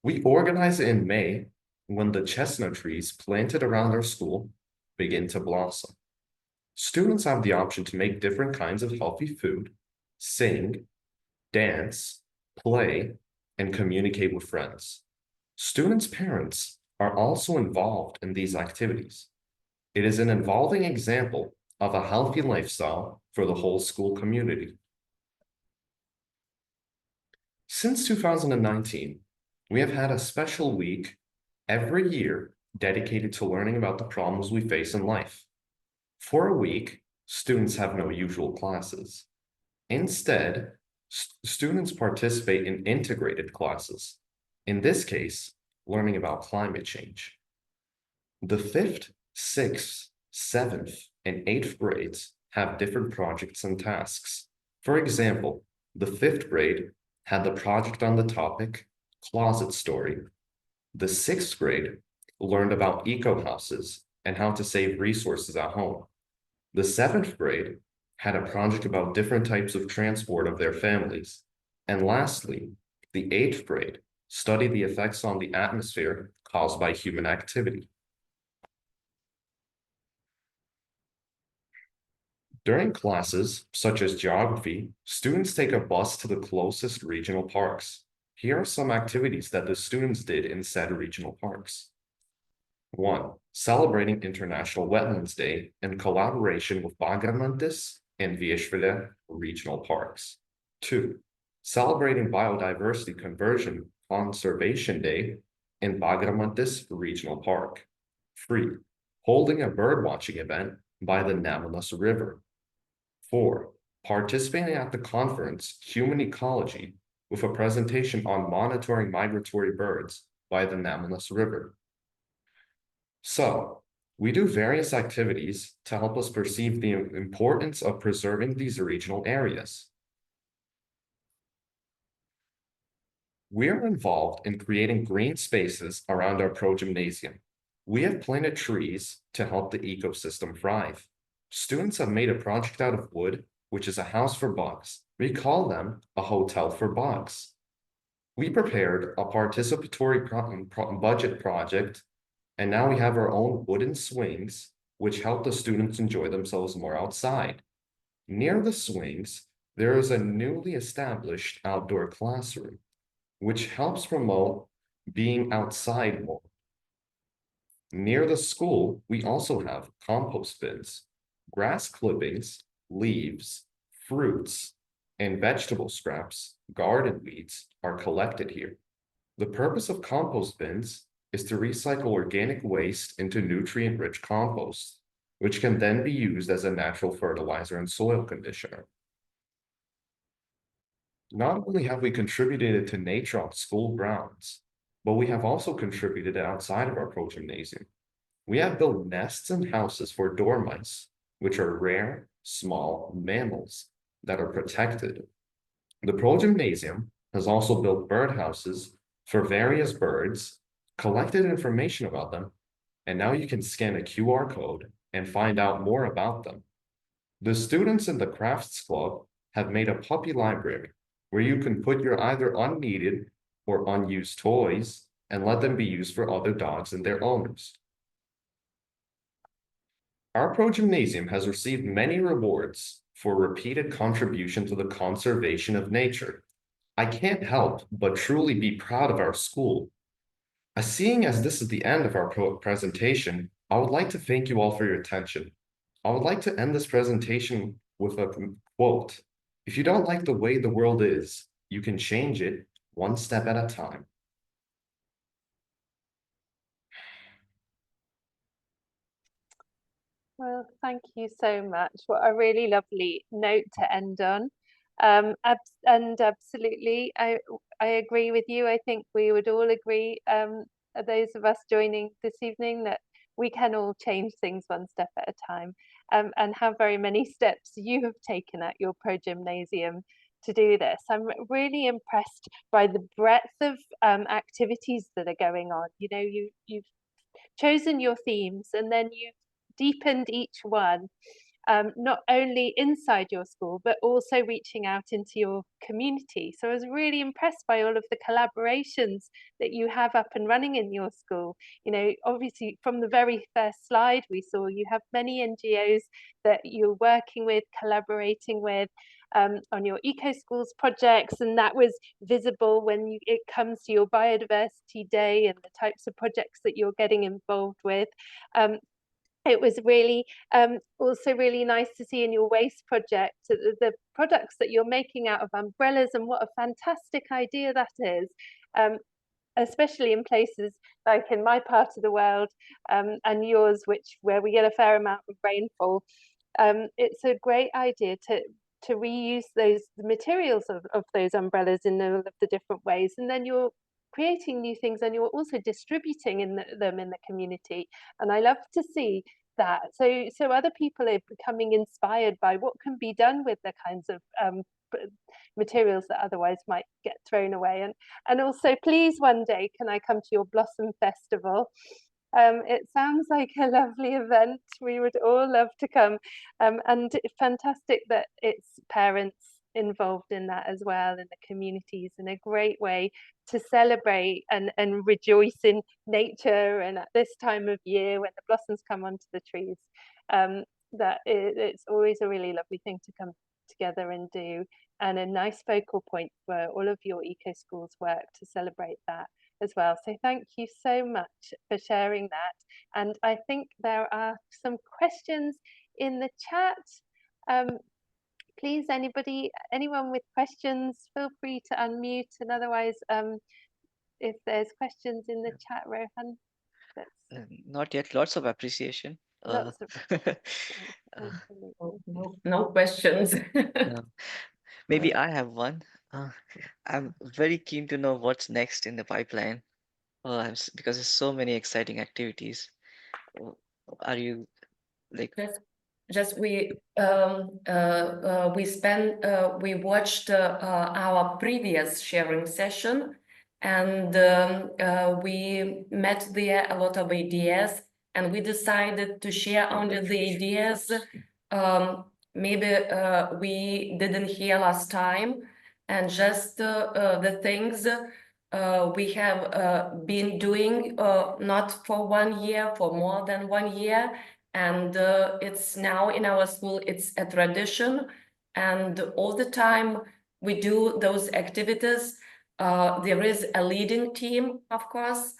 We organize it in May when the chestnut trees planted around our school begin to blossom. Students have the option to make different kinds of healthy food, sing, dance, play, and communicate with friends. Students' parents are also involved in these activities. It is an involving example of a healthy lifestyle for the whole school community. Since 2019, we have had a special week every year dedicated to learning about the problems we face in life. For a week, students have no usual classes. Instead, students participate in integrated classes. In this case, learning about climate change. The 5th, 6th, 7th, and 8th grades have different projects and tasks. For example, the 5th grade had the project on the topic Closet Story. The 6th grade learned about eco-houses and how to save resources at home. The 7th grade had a project about different types of transport of their families. And lastly, the 8th grade studied the effects on the atmosphere caused by human activity. During classes, such as geography, students take a bus to the closest regional parks. Here are some activities that the students did in said regional parks. 1. Celebrating International Wetlands Day in collaboration with Progymnasium and Viešvilė regional parks. 2. Celebrating Biodiversity Conservation Day in Progymnasium regional park. 3. Holding a birdwatching event by the Nemunas River. 4. Participating at the conference Human Ecology with a presentation on monitoring migratory birds by the Nemunas River. So, we do various activities to help us perceive the importance of preserving these regional areas. We are involved in creating green spaces around our Progymnasium. We have planted trees to help the ecosystem thrive. Students have made a project out of wood, which is a house for bugs. We call them a hotel for bugs. We prepared a participatory budget project, and now we have our own wooden swings, which help the students enjoy themselves more outside. Near the swings, there is a newly established outdoor classroom, which helps promote being outside more. Near the school, we also have compost bins. Grass clippings, leaves, fruits, and vegetable scraps, garden weeds, are collected here. The purpose of compost bins is to recycle organic waste into nutrient-rich compost, which can then be used as a natural fertilizer and soil conditioner. Not only have we contributed to nature on school grounds, but we have also contributed outside of our Progymnasium. We have built nests and houses for dormice, which are rare, small mammals that are protected. The Progymnasium has also built birdhouses for various birds, collected information about them, and now you can scan a QR code and find out more about them. The students in the Crafts Club have made a puppy library where you can put your either unneeded or unused toys and let them be used for other dogs and their owners. Our Progymnasium has received many rewards for repeated contribution to the conservation of nature. I can't help but truly be proud of our school. Seeing as this is the end of our presentation, I would like to thank you all for your attention. I would like to end this presentation with a quote. If you don't like the way the world is, you can change it one step at a time. Well, thank you so much. What a really lovely note to end on. And absolutely, I agree with you. I think we would all agree, those of us joining this evening, that we can all change things one step at a time, and how very many steps you have taken at your Progymnasium to do this. I'm really impressed by the breadth of activities that are going on. You know, you've chosen your themes and then you've deepened each one. not only inside your school, but also reaching out into your community. So I was really impressed by all of the collaborations that you have up and running in your school. You know, obviously from the very first slide we saw you have many NGOs that you're working with, collaborating with, on your Eco Schools projects, and that was visible when it comes to your Biodiversity Day and the types of projects that you're getting involved with. It was really also really nice to see in your waste project the products that you're making out of umbrellas, and what a fantastic idea that is. Especially in places like in my part of the world and yours, where we get a fair amount of rainfall. It's a great idea to reuse the materials of those umbrellas in all of the different ways, and then you're creating new things and you're also distributing them in the community. And I love to see that. So other people are becoming inspired by what can be done with the kinds of materials that otherwise might get thrown away. And also, please, one day, can I come to your Blossom Festival? It sounds like a lovely event. We would all love to come. And it's fantastic that it's parents involved in that as well, in the communities, and a great way to celebrate and rejoice in nature. And at this time of year, when the blossoms come onto the trees, it's always a really lovely thing to come together and do, and a nice focal point for all of your Eco Schools work to celebrate that as well. So thank you so much for sharing that. And I think there are some questions in the chat. Please, anyone with questions, feel free to unmute, and otherwise if there's questions in the chat, Rohan. Not yet. Lots of appreciation. Lots of No questions. No. Maybe I have one. I'm very keen to know what's next in the pipeline. Because there's so many exciting activities. Are you like? Just we watched our previous sharing session, and we met there a lot of ideas, and we decided to share only the ideas maybe we didn't hear last time, and just the things we have been doing not for 1 year, for more than 1 year. And it's now in our school, it's a tradition. And all the time we do those activities. There is a leading team, of course.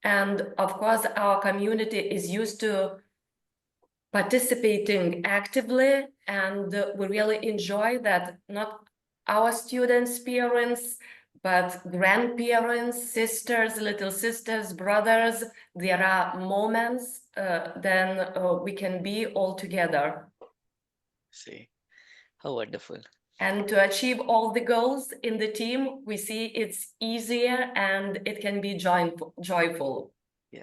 And of course, our community is used to participating actively. And we really enjoy that, not our students, parents, but grandparents, sisters, little sisters, brothers. There are moments then we can be all together. See, how wonderful. And to achieve all the goals in the team, we see it's easier and it can be joyful. Yeah.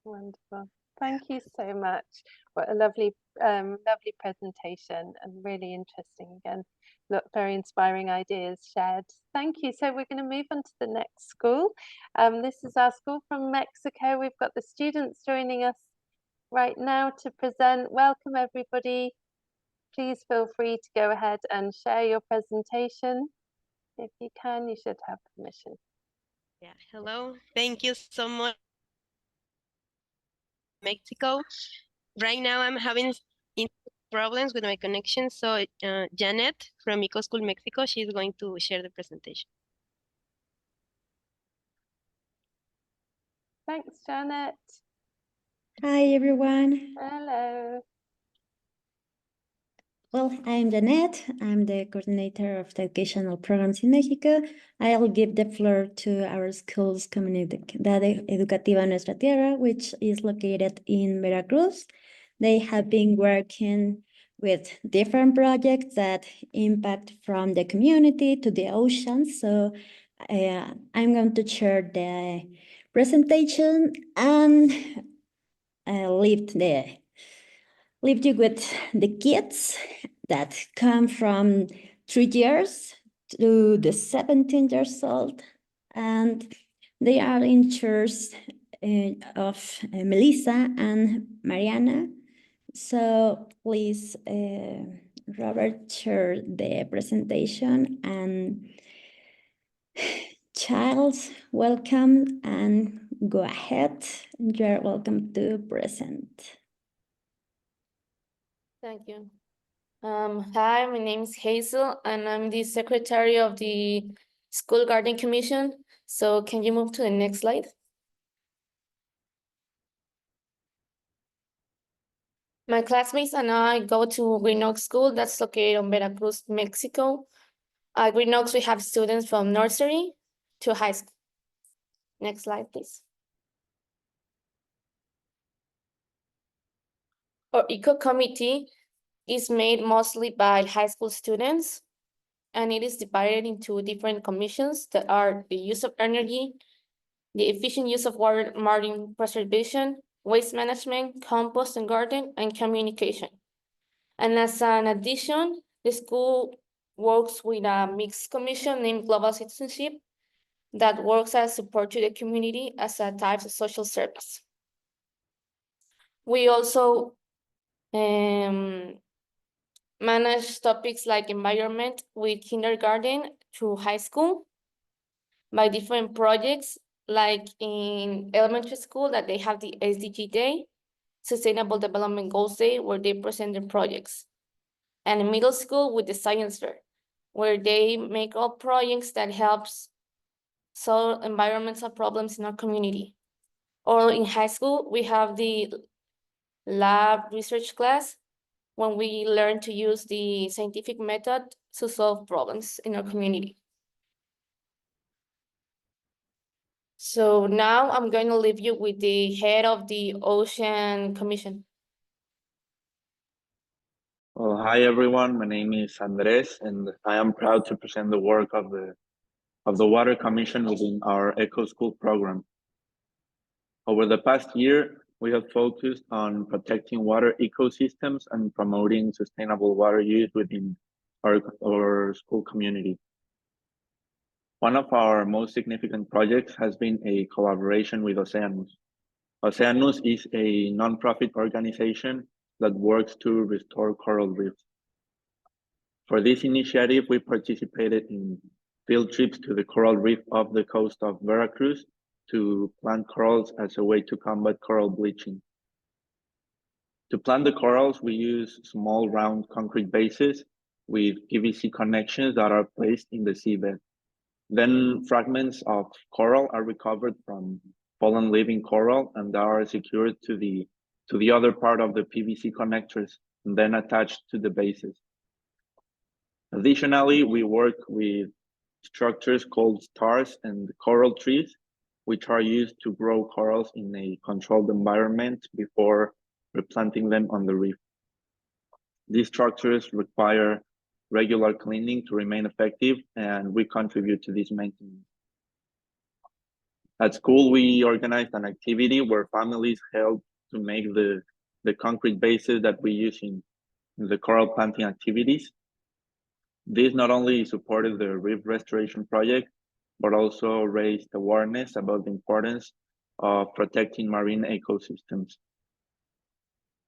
Wonderful. Thank you so much. What a lovely presentation, and really interesting again. Look, very inspiring ideas shared. Thank you. So we're going to move on to the next school. This is our school from Mexico. We've got the students joining us right now to present. Welcome, everybody. Please feel free to go ahead and share your presentation. If you can, you should have permission. Yeah, hello. Thank you so much. Mexico. Right now I'm having problems with my connection, so Janet from Eco School Mexico, she's going to share the presentation. Thanks, Janet. Hi, everyone. Hello. Well, I'm Janet. I'm the coordinator of the educational programs in Mexico. I'll give the floor to our school's Comunidad Educativa Nuestra Tierra, which is located in Veracruz. They have been working with different projects that impact from the community to the ocean. So I'm going to share the presentation and leave you with the kids that come from 3 years to the 17 years old, and they are in church of Melissa and Mariana. So please, Robert, share the presentation, and Charles, welcome, and go ahead. You're welcome to present. Thank you. Hi, my name is Hazel, and I'm the secretary of the School Garden Commission. So can you move to the next slide? My classmates and I go to Green Oak School that's located in Veracruz, Mexico. At Green Oaks, we have students from nursery to high school. Next slide, please. Our eco committee is made mostly by high school students, and it is divided into different commissions that are the use of energy, the efficient use of water, marine preservation, waste management, compost and garden, and communication. And as an addition, the school works with a mixed commission named Global Citizenship that works as support to the community as a type of social service. We also manage topics like environment with kindergarten through high school by different projects, like in elementary school that they have the SDG Day, Sustainable Development Goals Day, where they present their projects. And in middle school with the Science Fair, where they make all projects that helps solve environmental problems in our community. Or in high school, we have the lab research class, when we learn to use the scientific method to solve problems in our community. So now I'm going to leave you with the head of the Ocean Commission. Well, hi everyone. My name is Andres, and I am proud to present the work of the Water Commission within our Eco School program. Over the past year, we have focused on protecting water ecosystems and promoting sustainable water use within our school community. One of our most significant projects has been a collaboration with Oceanus. Oceanus is a nonprofit organization that works to restore coral reefs. For this initiative, we participated in field trips to the coral reef off the coast of Veracruz to plant corals as a way to combat coral bleaching. To plant the corals, we use small round concrete bases with PVC connections that are placed in the seabed. Then fragments of coral are recovered from fallen living coral and are secured to the other part of the PVC connectors and then attached to the bases. Additionally, we work with structures called stars and coral trees, which are used to grow corals in a controlled environment before replanting them on the reef. These structures require regular cleaning to remain effective, and we contribute to this maintenance. At school, we organized an activity where families helped to make the concrete bases that we use in the coral planting activities. This not only supported the reef restoration project, but also raised awareness about the importance of protecting marine ecosystems.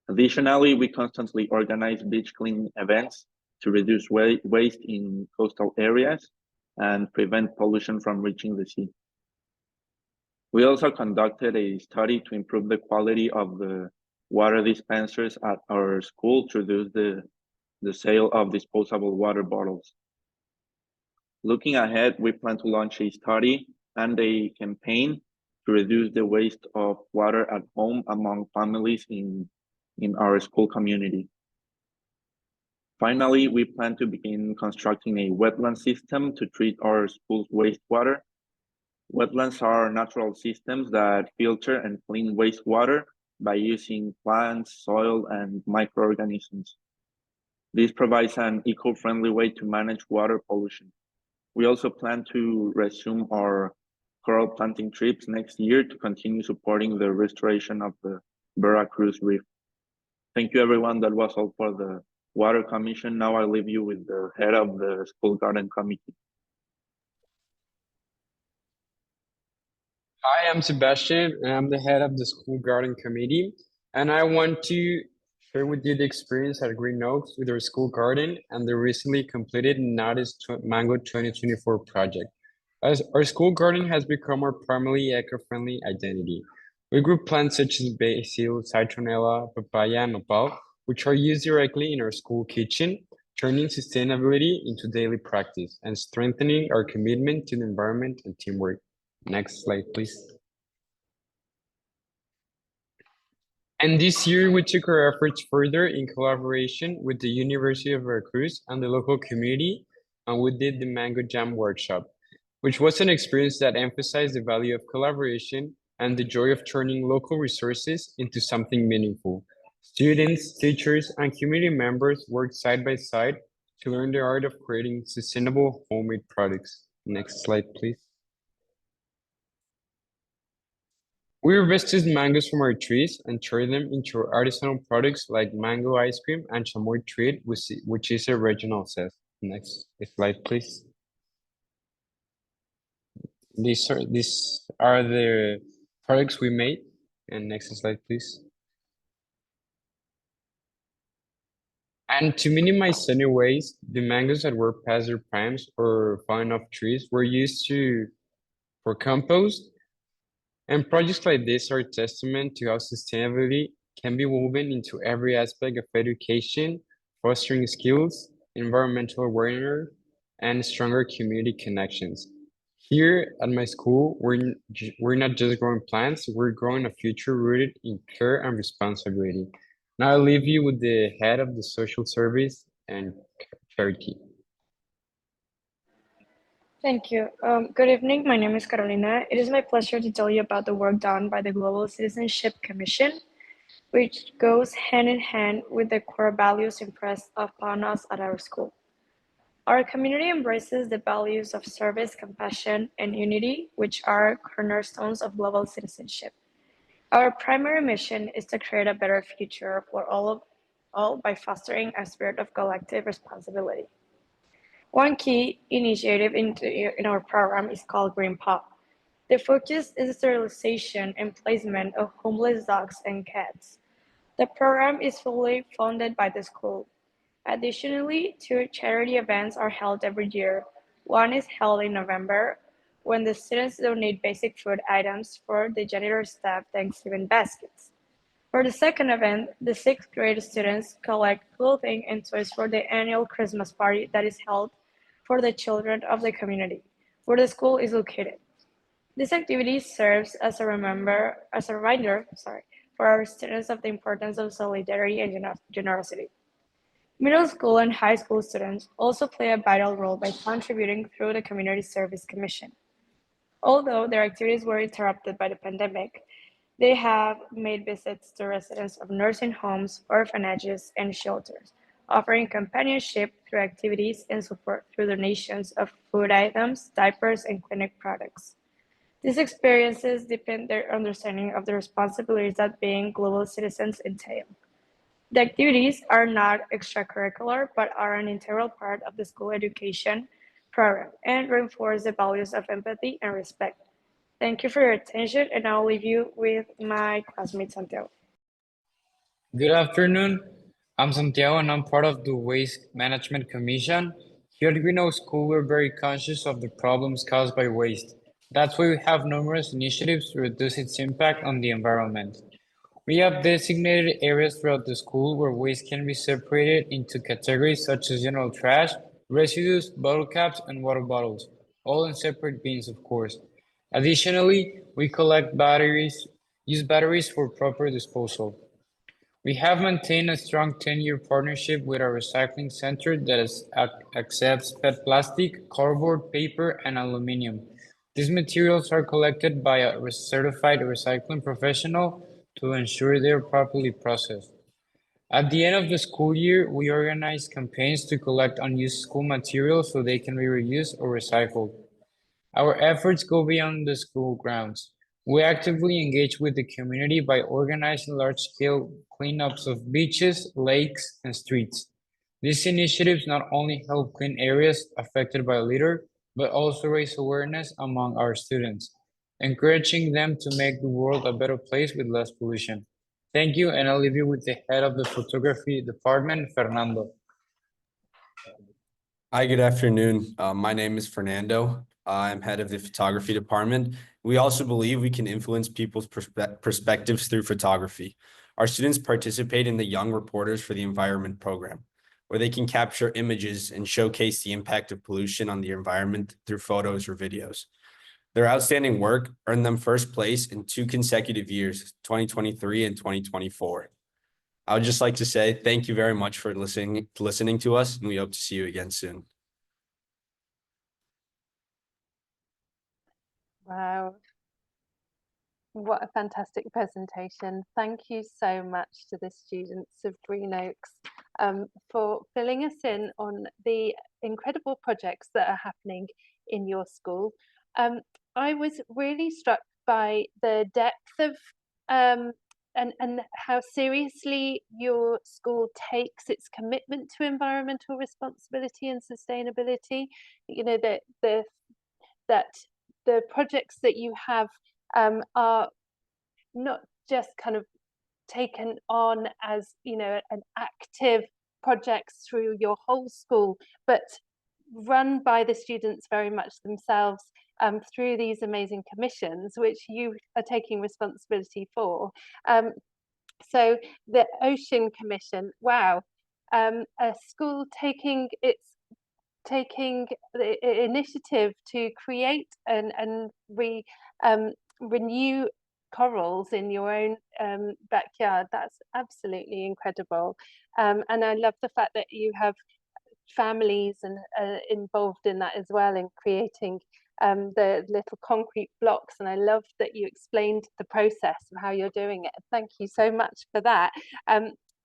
Additionally, we constantly organize beach cleaning events to reduce waste in coastal areas and prevent pollution from reaching the sea. We also conducted a study to improve the quality of the water dispensers at our school to reduce the sale of disposable water bottles. Looking ahead, we plan to launch a study and a campaign to reduce the waste of water at home among families in our school community. Finally, we plan to begin constructing a wetland system to treat our school's wastewater. Wetlands are natural systems that filter and clean wastewater by using plants, soil, and microorganisms. This provides an eco-friendly way to manage water pollution. We also plan to resume our coral planting trips next year to continue supporting the restoration of the Veracruz Reef. Thank you, everyone. That was all for the Water Commission. Now I leave you with the head of the School Garden Committee. Hi, I'm Sebastian, and I'm the head of the school garden committee. And I want to share with you the experience at Green Oaks with our school garden and the recently completed Mango 2024 project. As our school garden has become our primarily eco-friendly identity. We grew plants such as basil, citronella, papaya, and nopal, which are used directly in our school kitchen, turning sustainability into daily practice and strengthening our commitment to the environment and teamwork. Next slide, please. And this year, we took our efforts further in collaboration with the University of Veracruz and the local community, and we did the Mango Jam workshop, which was an experience that emphasized the value of collaboration and the joy of turning local resources into something meaningful. Students, teachers, and community members worked side by side to learn the art of creating sustainable homemade products. Next slide, please. We harvested mangoes from our trees and turned them into artisanal products like mango ice cream and chamoy treat, which is a regional zest. Next slide, please. These are the products we made. And next slide, please. And to minimize any waste, the mangoes that were past their primes or falling off trees were used for compost. And projects like this are a testament to how sustainability can be woven into every aspect of education, fostering skills, environmental awareness, and stronger community connections. Here at my school, we're not just growing plants, we're growing a future rooted in care and responsibility. Now I leave you with the head of the social service and charity. Thank you. Good evening. My name is Carolina. It is my pleasure to tell you about the work done by the Global Citizenship Commission, which goes hand in hand with the core values impressed upon us at our school. Our community embraces the values of service, compassion, and unity, which are cornerstones of global citizenship. Our primary mission is to create a better future for all by fostering a spirit of collective responsibility. One key initiative in our program is called Green Paw. The focus is the sterilization and placement of homeless dogs and cats. The program is fully funded by the school. Additionally, 2 charity events are held every year. One is held in November, when the students donate basic food items for the janitor staff Thanksgiving baskets. For the second event, the 6th grade students collect clothing and toys for the annual Christmas party that is held for the children of the community, where the school is located. This activity serves as a reminder for our students of the importance of solidarity and generosity. Middle school and high school students also play a vital role by contributing through the Community Service Commission. Although their activities were interrupted by the pandemic, they have made visits to residents of nursing homes, orphanages, and shelters, offering companionship through activities and support through donations of food items, diapers, and clinic products. These experiences deepen their understanding of the responsibilities that being global citizens entail. The activities are not extracurricular, but are an integral part of the school education program and reinforce the values of empathy and respect. Thank you for your attention, and I'll leave you with my classmate Santiago. Good afternoon. I'm Santiago and I'm part of the Waste Management Commission. Here at Green Oaks School, we're very conscious of the problems caused by waste. That's why we have numerous initiatives to reduce its impact on the environment. We have designated areas throughout the school where waste can be separated into categories such as general trash, residues, bottle caps, and water bottles, all in separate bins, of course. Additionally, we collect used batteries for proper disposal. We have maintained a strong 10-year partnership with our recycling center that accepts PET plastic, cardboard, paper, and aluminum. These materials are collected by a certified recycling professional to ensure they are properly processed. At the end of the school year, we organize campaigns to collect unused school materials so they can be reused or recycled. Our efforts go beyond the school grounds. We actively engage with the community by organizing large-scale cleanups of beaches, lakes, and streets. These initiatives not only help clean areas affected by litter, but also raise awareness among our students. encouraging them to make the world a better place with less pollution. Thank you, and I'll leave you with the head of the photography department, Fernando. Hi, good afternoon. My name is Fernando. I'm head of the photography department. We also believe we can influence people's perspectives through photography. Our students participate in the Young Reporters for the Environment program, where they can capture images and showcase the impact of pollution on the environment through photos or videos. Their outstanding work earned them first place in 2 consecutive years, 2023 and 2024. I would just like to say thank you very much for listening to us, and we hope to see you again soon. Wow. What a fantastic presentation. Thank you so much to the students of Green Oaks for filling us in on the incredible projects that are happening in your school. I was really struck by the depth of and how seriously your school takes its commitment to environmental responsibility and sustainability. You know, that the projects that you have are not just kind of taken on as, you know, an active projects through your whole school, but run by the students very much themselves through these amazing commissions, which you are taking responsibility for. So the Ocean Commission, wow, a school taking the initiative to create and renew corals in your own backyard. That's absolutely incredible. And I love the fact that you have families and involved in that as well, in creating the little concrete blocks. And I love that you explained the process of how you're doing it. Thank you so much for that.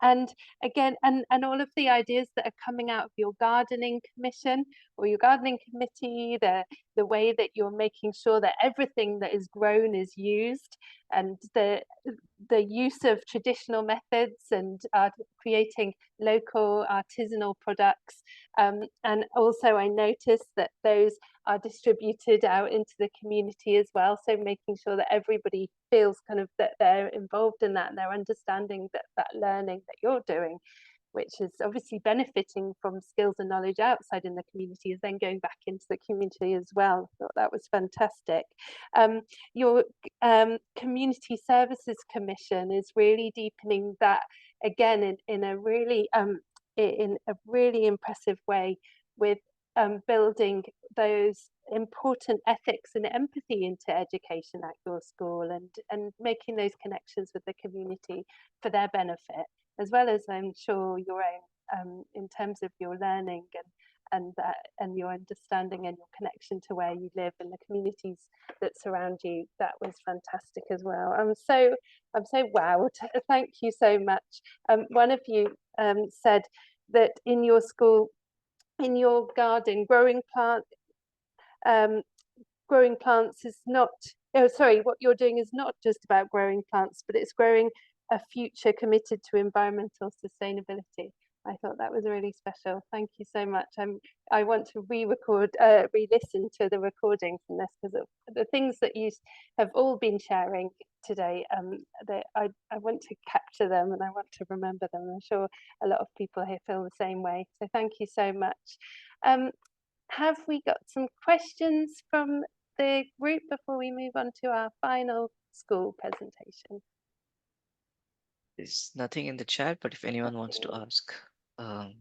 And again, and all of the ideas that are coming out of your gardening commission or your gardening committee, the way that you're making sure that everything that is grown is used, and the use of traditional methods and creating local artisanal products. And also I noticed that those are distributed out into the community as well. So making sure that everybody feels kind of that they're involved in that and they're understanding that learning that you're doing, which is obviously benefiting from skills and knowledge outside in the community, is then going back into the community as well. I thought that was fantastic. Your Community Services Commission is really deepening that again in a really impressive way, with building those important ethics and empathy into education at your school, and making those connections with the community for their benefit, as well as I'm sure your own in terms of your learning and your understanding and your connection to where you live and the communities that surround you. That was fantastic as well. I'm so wowed. Thank you so much. One of you said that in your school, in your garden, growing plants is not, what you're doing is not just about growing plants, but it's growing a future committed to environmental sustainability. I thought that was really special. Thank you so much. I want to re-listen to the recording from this, because the things that you have all been sharing today, I want to capture them and I want to remember them. I'm sure a lot of people here feel the same way. So thank you so much. Have we got some questions from the group before we move on to our final school presentation? There's nothing in the chat, but if anyone wants to ask, the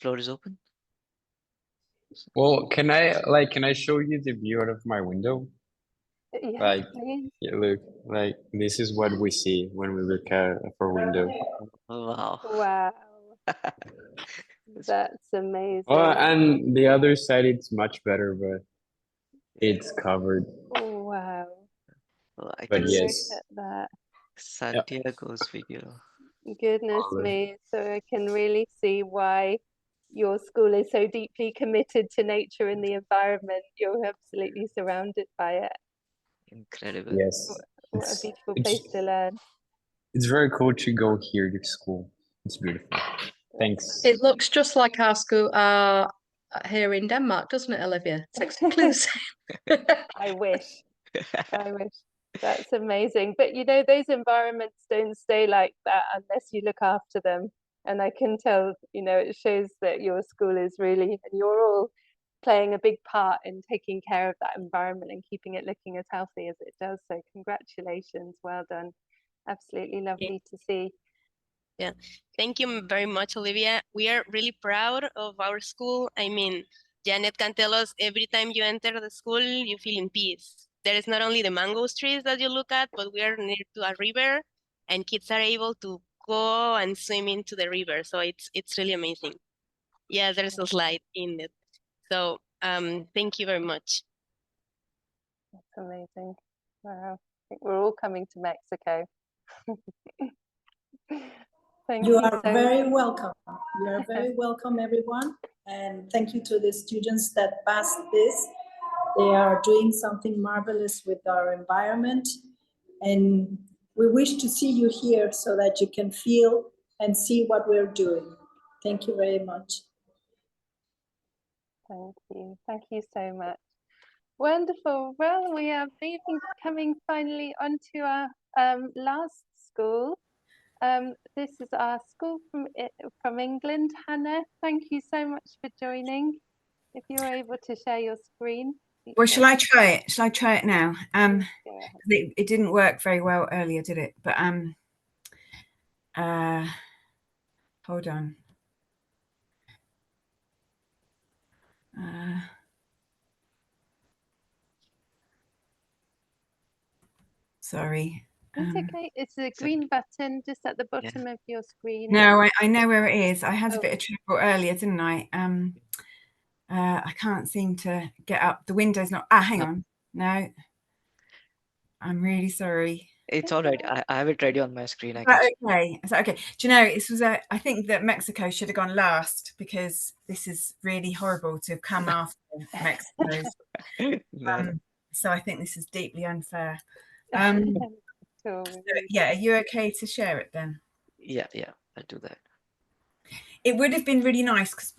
floor is open. Well, can I show you the view out of my window? Yes, Yeah, look, like this is what we see when we look at our window. Wow. Wow. That's amazing. Well, and the other side, it's much better, but it's covered. Wow. Well, I But can yes. Look at that. Santiago's video. Goodness me. So I can really see why your school is so deeply committed to nature and the environment. You're absolutely surrounded by it. Incredible. Yes. What a beautiful place to learn. It's very cool to go here to school. It's beautiful. Thanks. It looks just like our school here in Denmark, doesn't it, Olivia? It's exactly the same. I wish. I wish. That's amazing. But you know, those environments don't stay like that unless you look after them. And I can tell, you know, it shows that your school is really, and you're all playing a big part in taking care of that environment and keeping it looking as healthy as it does. So congratulations, well done. Absolutely lovely to see. Yeah, thank you very much, Olivia. We are really proud of our school. I mean, Janet can tell us every time you enter the school, you feel in peace. There is not only the mango trees that you look at, but we are near to a river and kids are able to go and swim into the river. So it's really amazing. Yeah, there's a slide in it. So thank you very much. That's amazing. Wow. I think we're all coming to Mexico. Thank You you are so very much. welcome. You are very welcome, everyone. And thank you to the students that passed this. They are doing something marvelous with our environment. And we wish to see you here so that you can feel and see what we're doing. Thank you very much. Thank you. Thank you so much. Wonderful. Well, we are coming finally onto our last school. This is our school from England. Hannah, thank you so much for joining. If you're able to share your screen. Well, shall I try it? Shall I try it now? It didn't work very well earlier, did it? But hold on. Sorry. It's okay. It's the green button just at the bottom of your screen. No, I know where it is. I had a bit of trouble earlier, didn't I? I can't seem to get up. The window's not. Hang on. No. I'm really sorry. It's all right. I have it ready on my screen. Okay. Is that okay? Do you know, this was I think that Mexico should have gone last because this is really horrible to have come after Mexico. So I think this is deeply unfair. So, yeah, are you okay to share it then? Yeah, I'll do that. It would have been really nice because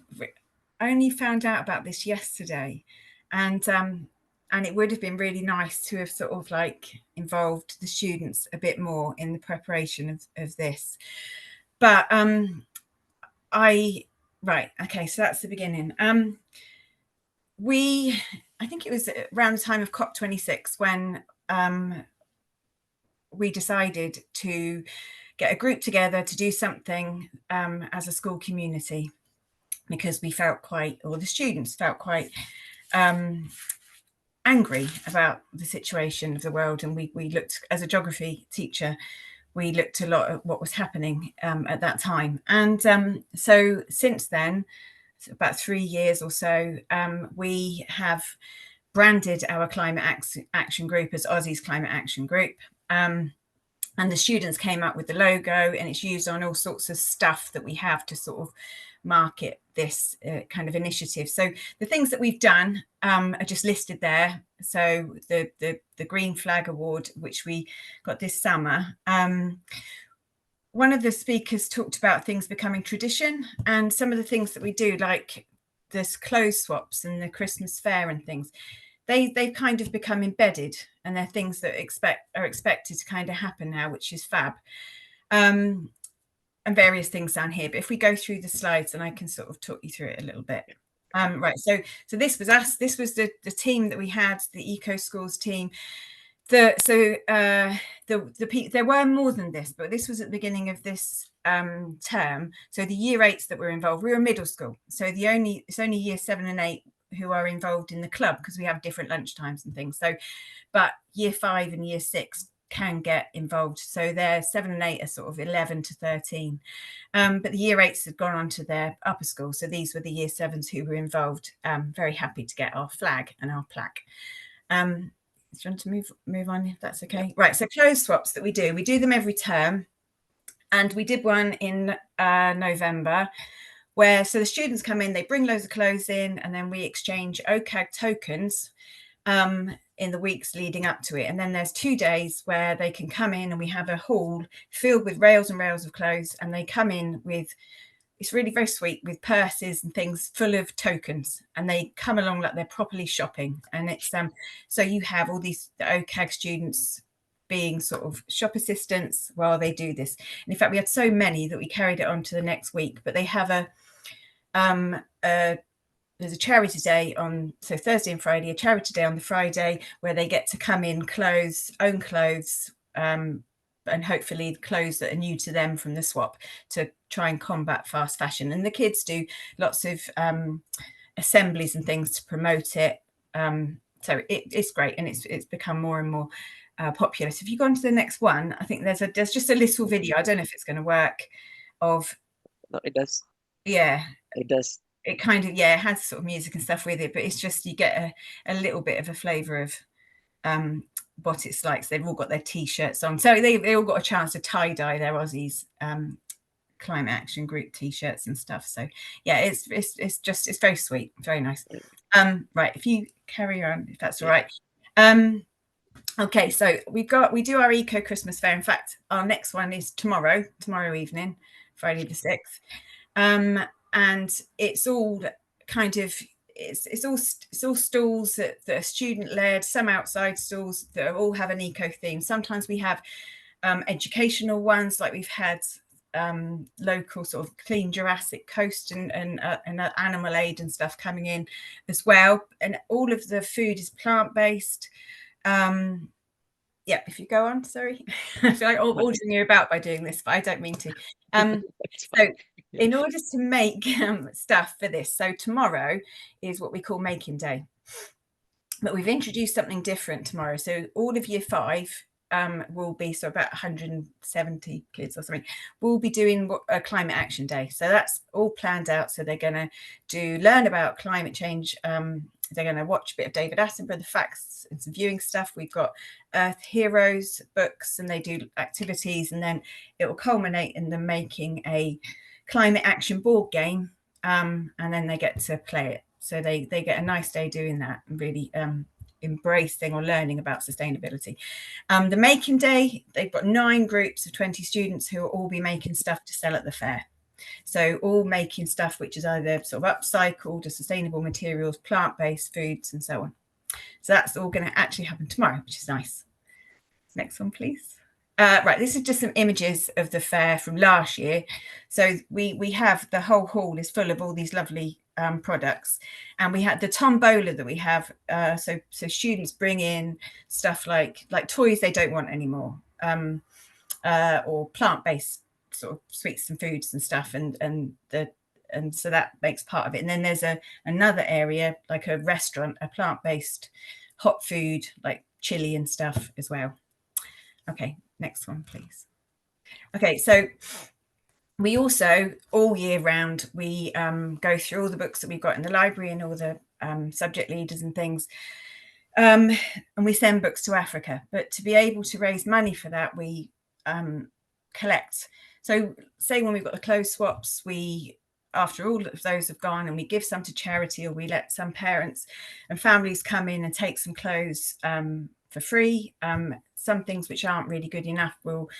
I only found out about this yesterday, and it would have been really nice to have sort of like involved the students a bit more in the preparation of this. But right, okay, so that's the beginning. I think it was around the time of COP26 when we decided to get a group together to do something as a school community, because we felt or the students felt quite angry about the situation of the world. And we looked, as a geography teacher, we looked a lot at what was happening at that time. And so since then, about 3 years or so, we have branded our climate action group as Aussie's Climate Action Group. And the students came up with the logo, and it's used on all sorts of stuff that we have to sort of market this kind of initiative. So the things that we've done are just listed there. So the Green Flag Award, which we got this summer, one of the speakers talked about things becoming tradition, and some of the things that we do, like this clothes swaps and the Christmas fair and things, they've kind of become embedded, and they're things that are expected to kind of happen now, which is fab. And various things down here. But if we go through the slides, then I can sort of talk you through it a little bit. Right. So this was us. This was the team that we had, the Eco Schools team. There were more than this, but this was at the beginning of this term. So the year 8s that were involved, we were middle school. So it's only year 7 and 8 who are involved in the club, because we have different lunch times and things. So, but year 5 and year 6 can get involved. So their 7 and 8 are sort of 11 to 13. But the year 8s had gone on to their upper school. So these were the year 7s who were involved. Very happy to get our flag and our plaque. Do you want to move on, if that's okay? Right, so clothes swaps that we do them every term. And we did one in November, where so the students come in, they bring loads of clothes in, and then we exchange OCAG tokens in the weeks leading up to it. And then there's 2 days where they can come in, and we have a hall filled with rails and rails of clothes, and they come in with it's really very sweet, with purses and things full of tokens, and they come along like they're properly shopping. And it's so you have all these OCAG students being sort of shop assistants while they do this. And in fact, we had so many that we carried it on to the next week. But they have there's a charity day on, so Thursday and Friday, a charity day on the Friday, where they get to come in own clothes, and hopefully clothes that are new to them from the swap, to try and combat fast fashion. And the kids do lots of assemblies and things to promote it. So it's great, and it's become more and more popular. So if you go on to the next one, I think there's just a little video. I don't know if it's going to work. No, it does. Yeah, it does. It kind of, yeah, it has sort of music and stuff with it, but it's just, you get a little bit of a flavour of what it's like. So they've all got their T-shirts on. So they all got a chance to tie-dye their Aussies climate action group T-shirts and stuff. So yeah, it's very sweet, very nice. Right, if you carry on, if that's all right. Okay, so we do our Eco Christmas Fair. In fact, our next one is tomorrow evening, Friday the 6th. And it's all kind of, it's all stalls that are student led, some outside stalls that all have an eco theme. Sometimes we have educational ones, like we've had local sort of Clean Jurassic Coast and Animal Aid and stuff coming in as well. And all of the food is plant-based. Yeah, if you go on, sorry. I feel like I'm ordering you about by doing this, but I don't mean to. So in order to make stuff for this, so tomorrow is what we call Making Day. But we've introduced something different tomorrow. So all of year 5 will be, so about 170 kids or something, will be doing a climate action day. So that's all planned out. So they're going to learn about climate change. They're going to watch a bit of David Attenborough, the facts, and some viewing stuff. We've got Earth Heroes books, and they do activities, and then it will culminate in them making a climate action board game, and then they get to play it. So they get a nice day doing that, and really embracing or learning about sustainability. The Making Day, they've got 9 groups of 20 students who will all be making stuff to sell at the fair. So all making stuff which is either sort of upcycled or sustainable materials, plant-based foods, and so on. So that's all going to actually happen tomorrow, which is nice. Next one, please. Right, this is just some images of the fair from last year. So we have, the whole hall is full of all these lovely products, and we had the tombola that we have. So students bring in stuff like toys they don't want anymore, or plant-based sort of sweets and foods and stuff, and so that makes part of it. And then there's another area, like a restaurant, a plant-based hot food like chili and stuff as well. Okay, next one, please. Okay, so we also, all year round, we go through all the books that we've got in the library and all the subject leaders and things, and we send books to Africa. But to be able to raise money for that, we collect. So say when we've got the clothes swaps, we, after all of those have gone, and we give some to charity, or we let some parents and families come in and take some clothes for free. Some things which aren't really good enough will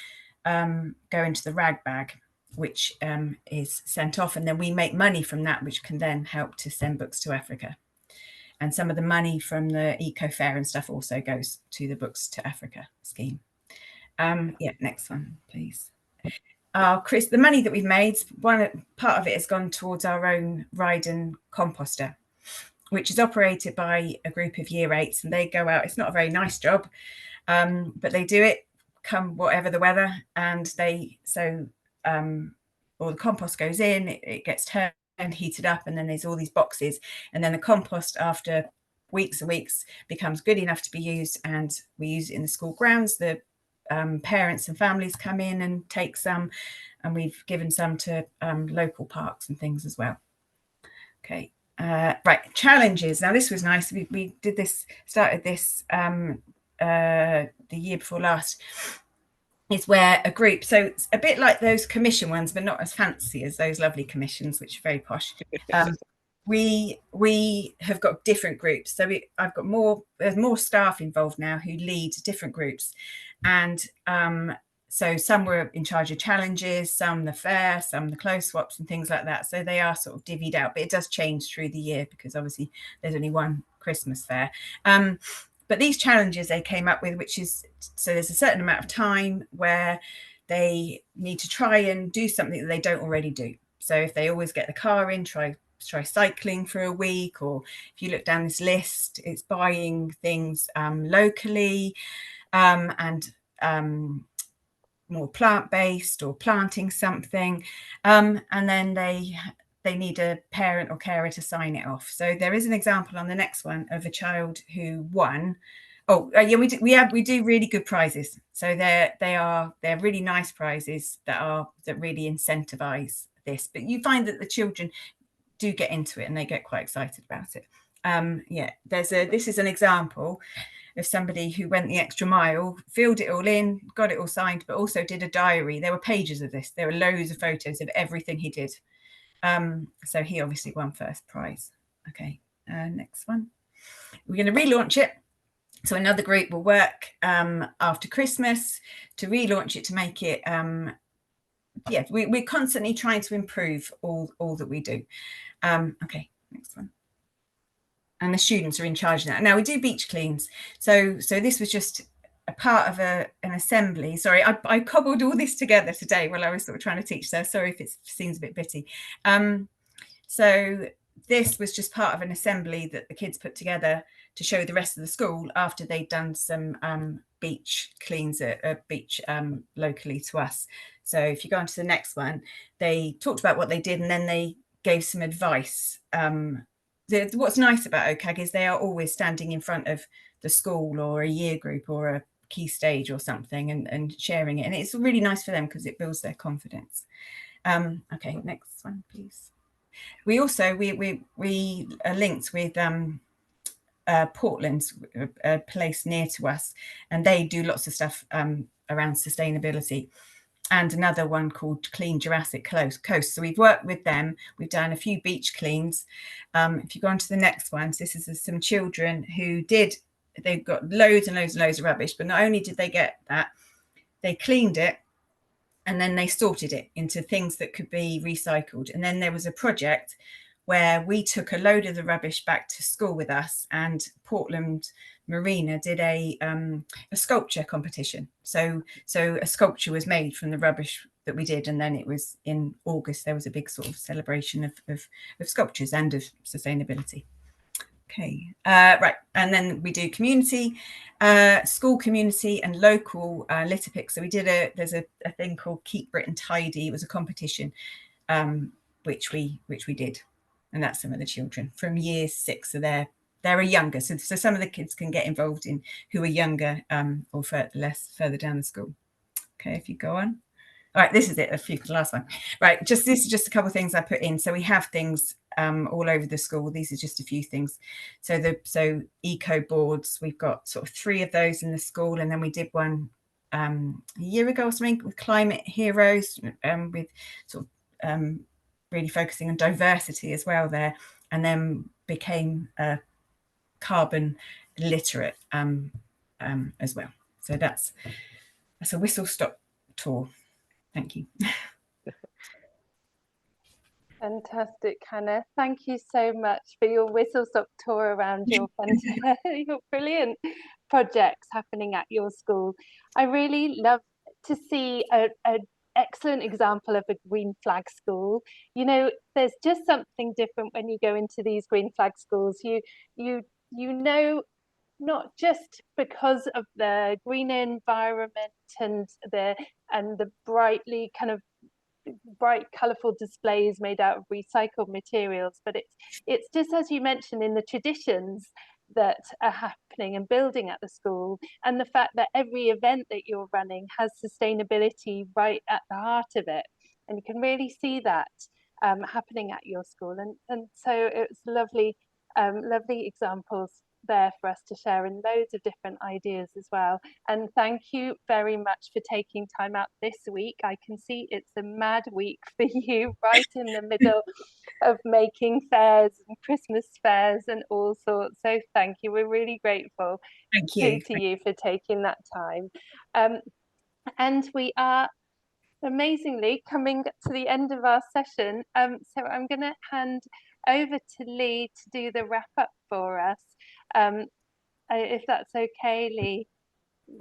go into the rag bag, which is sent off, and then we make money from that, which can then help to send books to Africa. And some of the money from the Eco Fair and stuff also goes to the Books to Africa scheme. Yeah, next one, please. Chris, the money that we've made, one part of it has gone towards our own Ryden composter, which is operated by a group of year 8s, and they go out. It's not a very nice job, but they do it come whatever the weather, and all the compost goes in, it gets turned, heated up, and then there's all these boxes, and then the compost, after weeks and weeks, becomes good enough to be used, and we use it in the school grounds. The parents and families come in and take some, and we've given some to local parks and things as well. Okay, right, challenges. Now this was nice. We did this, started this the year before last. Is where a group, so it's a bit like those commission ones, but not as fancy as those lovely commissions, which are very posh. We have got different groups. So I've got there's more staff involved now who lead different groups. And So some were in charge of challenges, some the fair, some the clothes swaps and things like that. So they are sort of divvied out, but it does change through the year because obviously there's only one Christmas fair. But these challenges they came up with, which is, so there's a certain amount of time where they need to try and do something that they don't already do. So if they always get the car in, try cycling for a week, or if you look down this list, it's buying things locally and more plant-based or planting something, and then they need a parent or carer to sign it off. So there is an example on the next one of a child who won. Yeah, we do really good prizes. So they're really nice prizes that really incentivize this. But you find that the children do get into it and they get quite excited about it. Yeah, this is an example of somebody who went the extra mile, filled it all in, got it all signed, but also did a diary. There were pages of this. There were loads of photos of everything he did. So he obviously won first prize. Okay, next one. We're going to relaunch it. So another group will work after Christmas to relaunch it, to make it, yeah, we're constantly trying to improve all that we do. Okay, next one. And the students are in charge of that. Now we do beach cleans. So this was just a part of an assembly. Sorry, I cobbled all this together today while I was sort of trying to teach. So sorry if it seems a bit bitty. So this was just part of an assembly that the kids put together to show the rest of the school after they'd done some beach cleans at a beach locally to us. So if you go on to the next one, they talked about what they did and then they gave some advice. What's nice about OCAG is they are always standing in front of the school or a year group or a key stage or something and sharing it. And it's really nice for them because it builds their confidence. Okay, next one, please. We also, we are linked with Portland's a place near to us, and they do lots of stuff around sustainability. And another one called Clean Jurassic Coast. So we've worked with them. We've done a few beach cleans. If you go on to the next one, so this is some children who they've got loads and loads and loads of rubbish, but not only did they get that, they cleaned it and then they sorted it into things that could be recycled. And then there was a project where we took a load of the rubbish back to school with us, and Portland Marina did a sculpture competition. So a sculpture was made from the rubbish that we did, and then it was in August, there was a big sort of celebration of sculptures and of sustainability. Okay, right, and then we do community, school community and local litter pick. So we did there's a thing called Keep Britain Tidy. It was a competition which we did. And that's some of the children from year 6. So they're younger. So some of the kids can get involved in who are younger or further down the school. Okay, if you go on. All right, this is it. The last one. Right, this is just a couple of things I put in. So we have things all over the school. These are just a few things. So eco boards. We've got sort of 3 of those in the school, and then we did one a year ago or something with climate heroes with sort of really focusing on diversity as well there, and then became carbon literate as well. So that's a whistle-stop tour. Thank you. Fantastic, Hannah. Thank you so much for your whistle-stop tour around your brilliant projects happening at your school. I really love to see an excellent example of a green flag school. You know, there's just something different when you go into these green flag schools. You know, not just because of the green environment and the brightly kind of bright colourful displays made out of recycled materials, but it's just, as you mentioned, in the traditions that are happening and building at the school, and the fact that every event that you're running has sustainability right at the heart of it, and you can really see that happening at your school, and so it's lovely examples there for us to share, and loads of different ideas as well. And thank you very much for taking time out this week. I can see it's a mad week for you, right in the middle of making fairs and Christmas fairs and all sorts. So thank you. We're really grateful to you for taking that time. And we are amazingly coming to the end of our session. So I'm going to hand over to Lee to do the wrap up for us. If that's okay, Lee.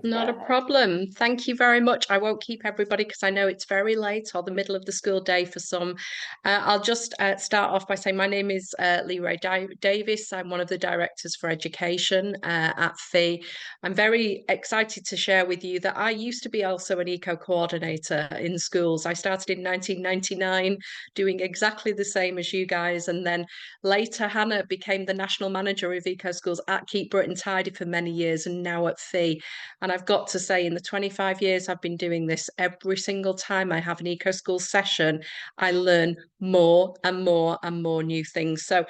Not a problem. Thank you very much. I won't keep everybody because I know it's very late or the middle of the school day for some. I'll just start off by saying my name is Leroy Davis. I'm one of the directors for education at FEE. I'm very excited to share with you that I used to be also an eco coordinator in schools. I started in 1999 doing exactly the same as you guys, and then later Hannah became the national manager of eco schools at Keep Britain Tidy for many years, and now at FEE. And I've got to say, in the 25 years I've been doing this, every single time I have an eco school session, I learn more and more and more new things. So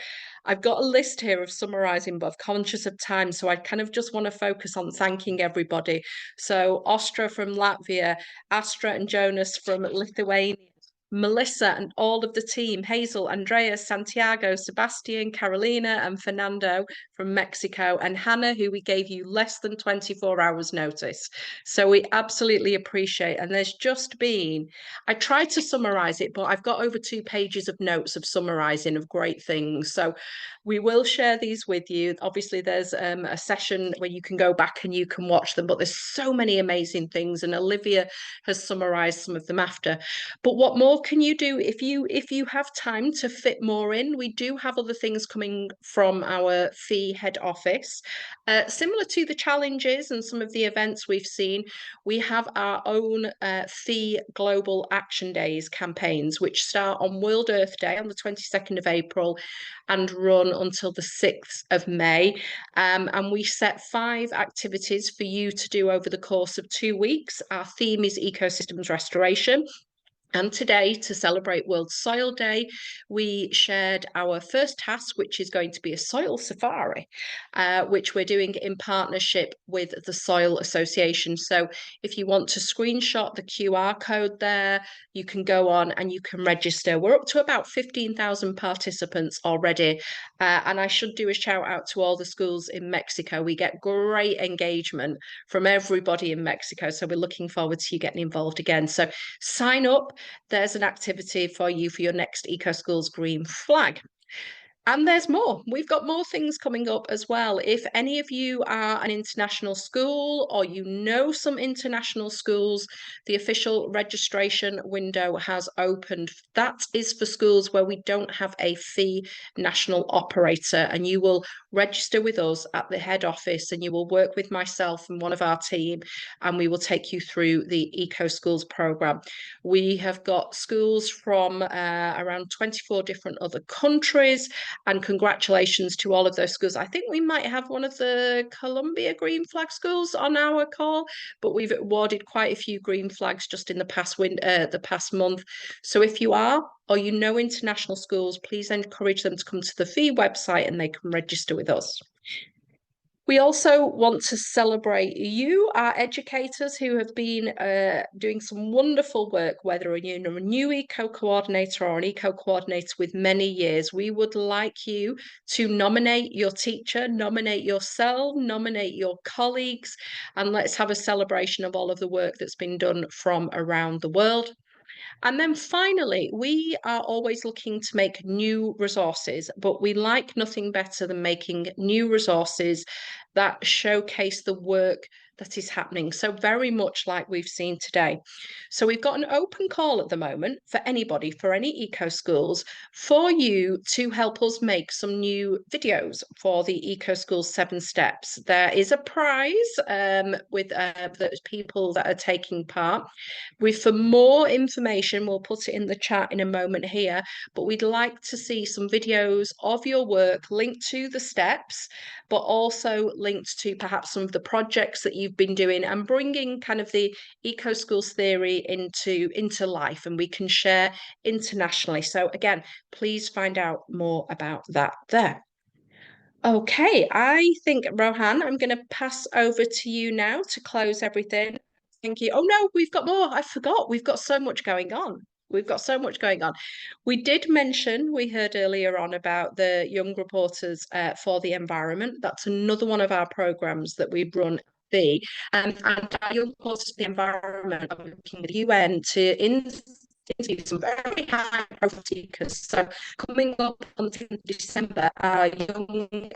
I've got a list here of summarising, but I'm conscious of time. So I kind of just want to focus on thanking everybody. So Ostra from Latvia, Astra and Jonas from Lithuania, Melissa and all of the team, Hazel, Andreas, Santiago, Sebastian, Carolina and Fernando from Mexico, and Hannah, who we gave you less than 24 hours notice. So we absolutely appreciate, and there's just been, I tried to summarize it, but I've got over 2 pages of notes of summarizing of great things. So we will share these with you. Obviously there's a session where you can go back and you can watch them, but there's so many amazing things, and Olivia has summarized some of them after. But what more can you do if you have time to fit more in? We do have other things coming from our FEE head office. Similar to the challenges and some of the events we've seen, we have our own FEE Global Action Days campaigns, which start on World Earth Day on the 22nd of April and run until the 6th of May. And we set 5 activities for you to do over the course of 2 weeks. Our theme is ecosystems restoration. And today, to celebrate World Soil Day, we shared our first task, which is going to be a soil safari, which we're doing in partnership with the Soil Association. So if you want to screenshot the QR code there, you can go on and you can register. We're up to about 15,000 participants already. And I should do a shout out to all the schools in Mexico. We get great engagement from everybody in Mexico. So we're looking forward to you getting involved again. So sign up. There's an activity for you for your next Eco Schools Green Flag. And there's more. We've got more things coming up as well. If any of you are an international school or you know some international schools, the official registration window has opened. That is for schools where we don't have a FEE national operator, and you will register with us at the head office and you will work with myself and one of our team, and we will take you through the Eco Schools programme. We have got schools from around 24 different other countries. And congratulations to all of those schools. I think we might have one of the Columbia Green Flag schools on our call, but we've awarded quite a few green flags just in the past month. So if you are or you know international schools, please encourage them to come to the FEE website and they can register with us. We also want to celebrate you, our educators, who have been doing some wonderful work, whether you're a new eco-coordinator or an eco-coordinator with many years. We would like you to nominate your teacher, nominate yourself, nominate your colleagues, and let's have a celebration of all of the work that's been done from around the world. And then finally, we are always looking to make new resources, but we like nothing better than making new resources that showcase the work that is happening. So very much like we've seen today. So we've got an open call at the moment for anybody, for any eco schools, for you to help us make some new videos for the Eco Schools 7 Steps. There is a prize with those people that are taking part. For more information, we'll put it in the chat in a moment here, but we'd like to see some videos of your work linked to the steps, but also linked to perhaps some of the projects that you've been doing and bringing kind of the Eco Schools theory into life, and we can share internationally. So again, please find out more about that there. Okay, I think, Rohan, I'm going to pass over to you now to close everything. Thank you. Oh no, we've got more. I forgot. We've got so much going on. We've got so much going on. We did mention, we heard earlier on about the Young Reporters for the Environment. That's another one of our programs that we've run be. And our young courses, the environment, are working with the UN to interview some very high profile speakers. So coming up on the 10th of December, our young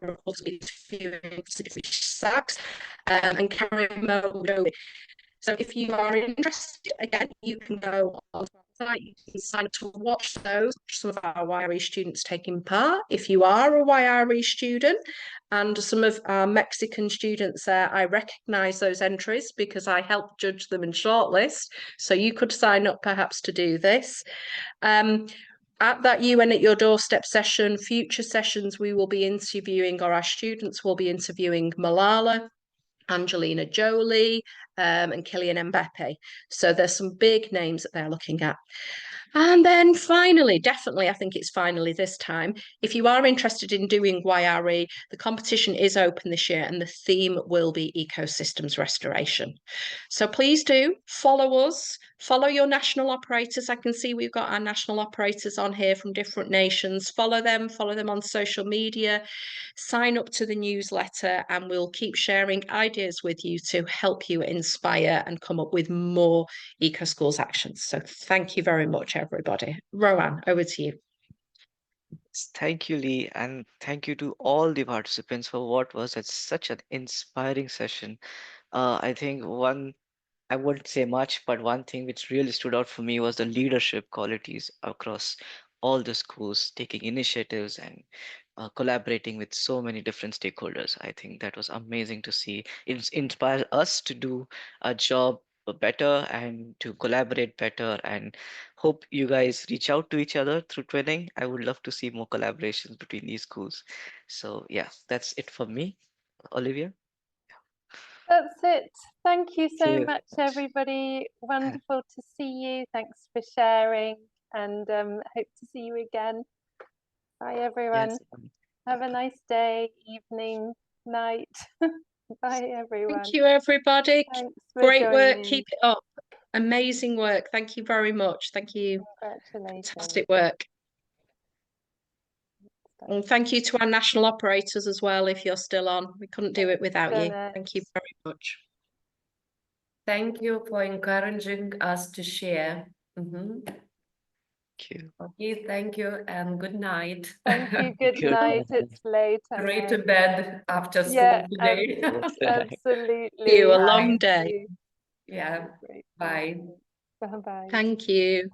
reporters will be interviewing Fish Sachs and Karen Modowi. So if you are interested, again, you can go on the website, you can sign up to watch those, some of our YRE students taking part. If you are a YRE student, and some of our Mexican students there, I recognise those entries because I helped judge them and shortlist. So you could sign up perhaps to do this. At that UN at Your Doorstep session, future sessions, we will be interviewing, or our students will be interviewing Malala, Angelina Jolie, and Kylian Mbappe. So there's some big names that they're looking at. And then finally, definitely, I think it's finally this time, if you are interested in doing YRE, the competition is open this year and the theme will be ecosystems restoration. So please do follow us, follow your national operators. I can see we've got our national operators on here from different nations. Follow them on social media, sign up to the newsletter, and we'll keep sharing ideas with you to help you inspire and come up with more Eco Schools actions. So thank you very much, everybody. Rowan, over to you. Thank you, Lee, and thank you to all the participants for what was such an inspiring session. I think I wouldn't say much, but one thing which really stood out for me was the leadership qualities across all the schools, taking initiatives and collaborating with so many different stakeholders. I think that was amazing to see. It inspired us to do a job better and to collaborate better, and hope you guys reach out to each other through twinning. I would love to see more collaborations between these schools. So yeah, that's it for me. Olivia? That's it. Thank you so you. much, everybody. Wonderful to see you. Thanks for sharing, and hope to see you again. Bye, everyone. Yes. Have a nice day, evening, night. Bye, everyone. Thank you, everybody. Thanks for Great work. joining. Keep it up. Amazing work. Thank you very much. Thank you. Congratulations. Fantastic work. And thank you to our national operators as well, if you're still on. We couldn't do it without you. Thank you very much. Thank you for encouraging us to share. Thank you. Okay, thank you and good night. Thank you. Good night. It's late. Straight to bed after school today. Absolutely. See you a long day. Yeah. Bye. Bye-bye. Thank you.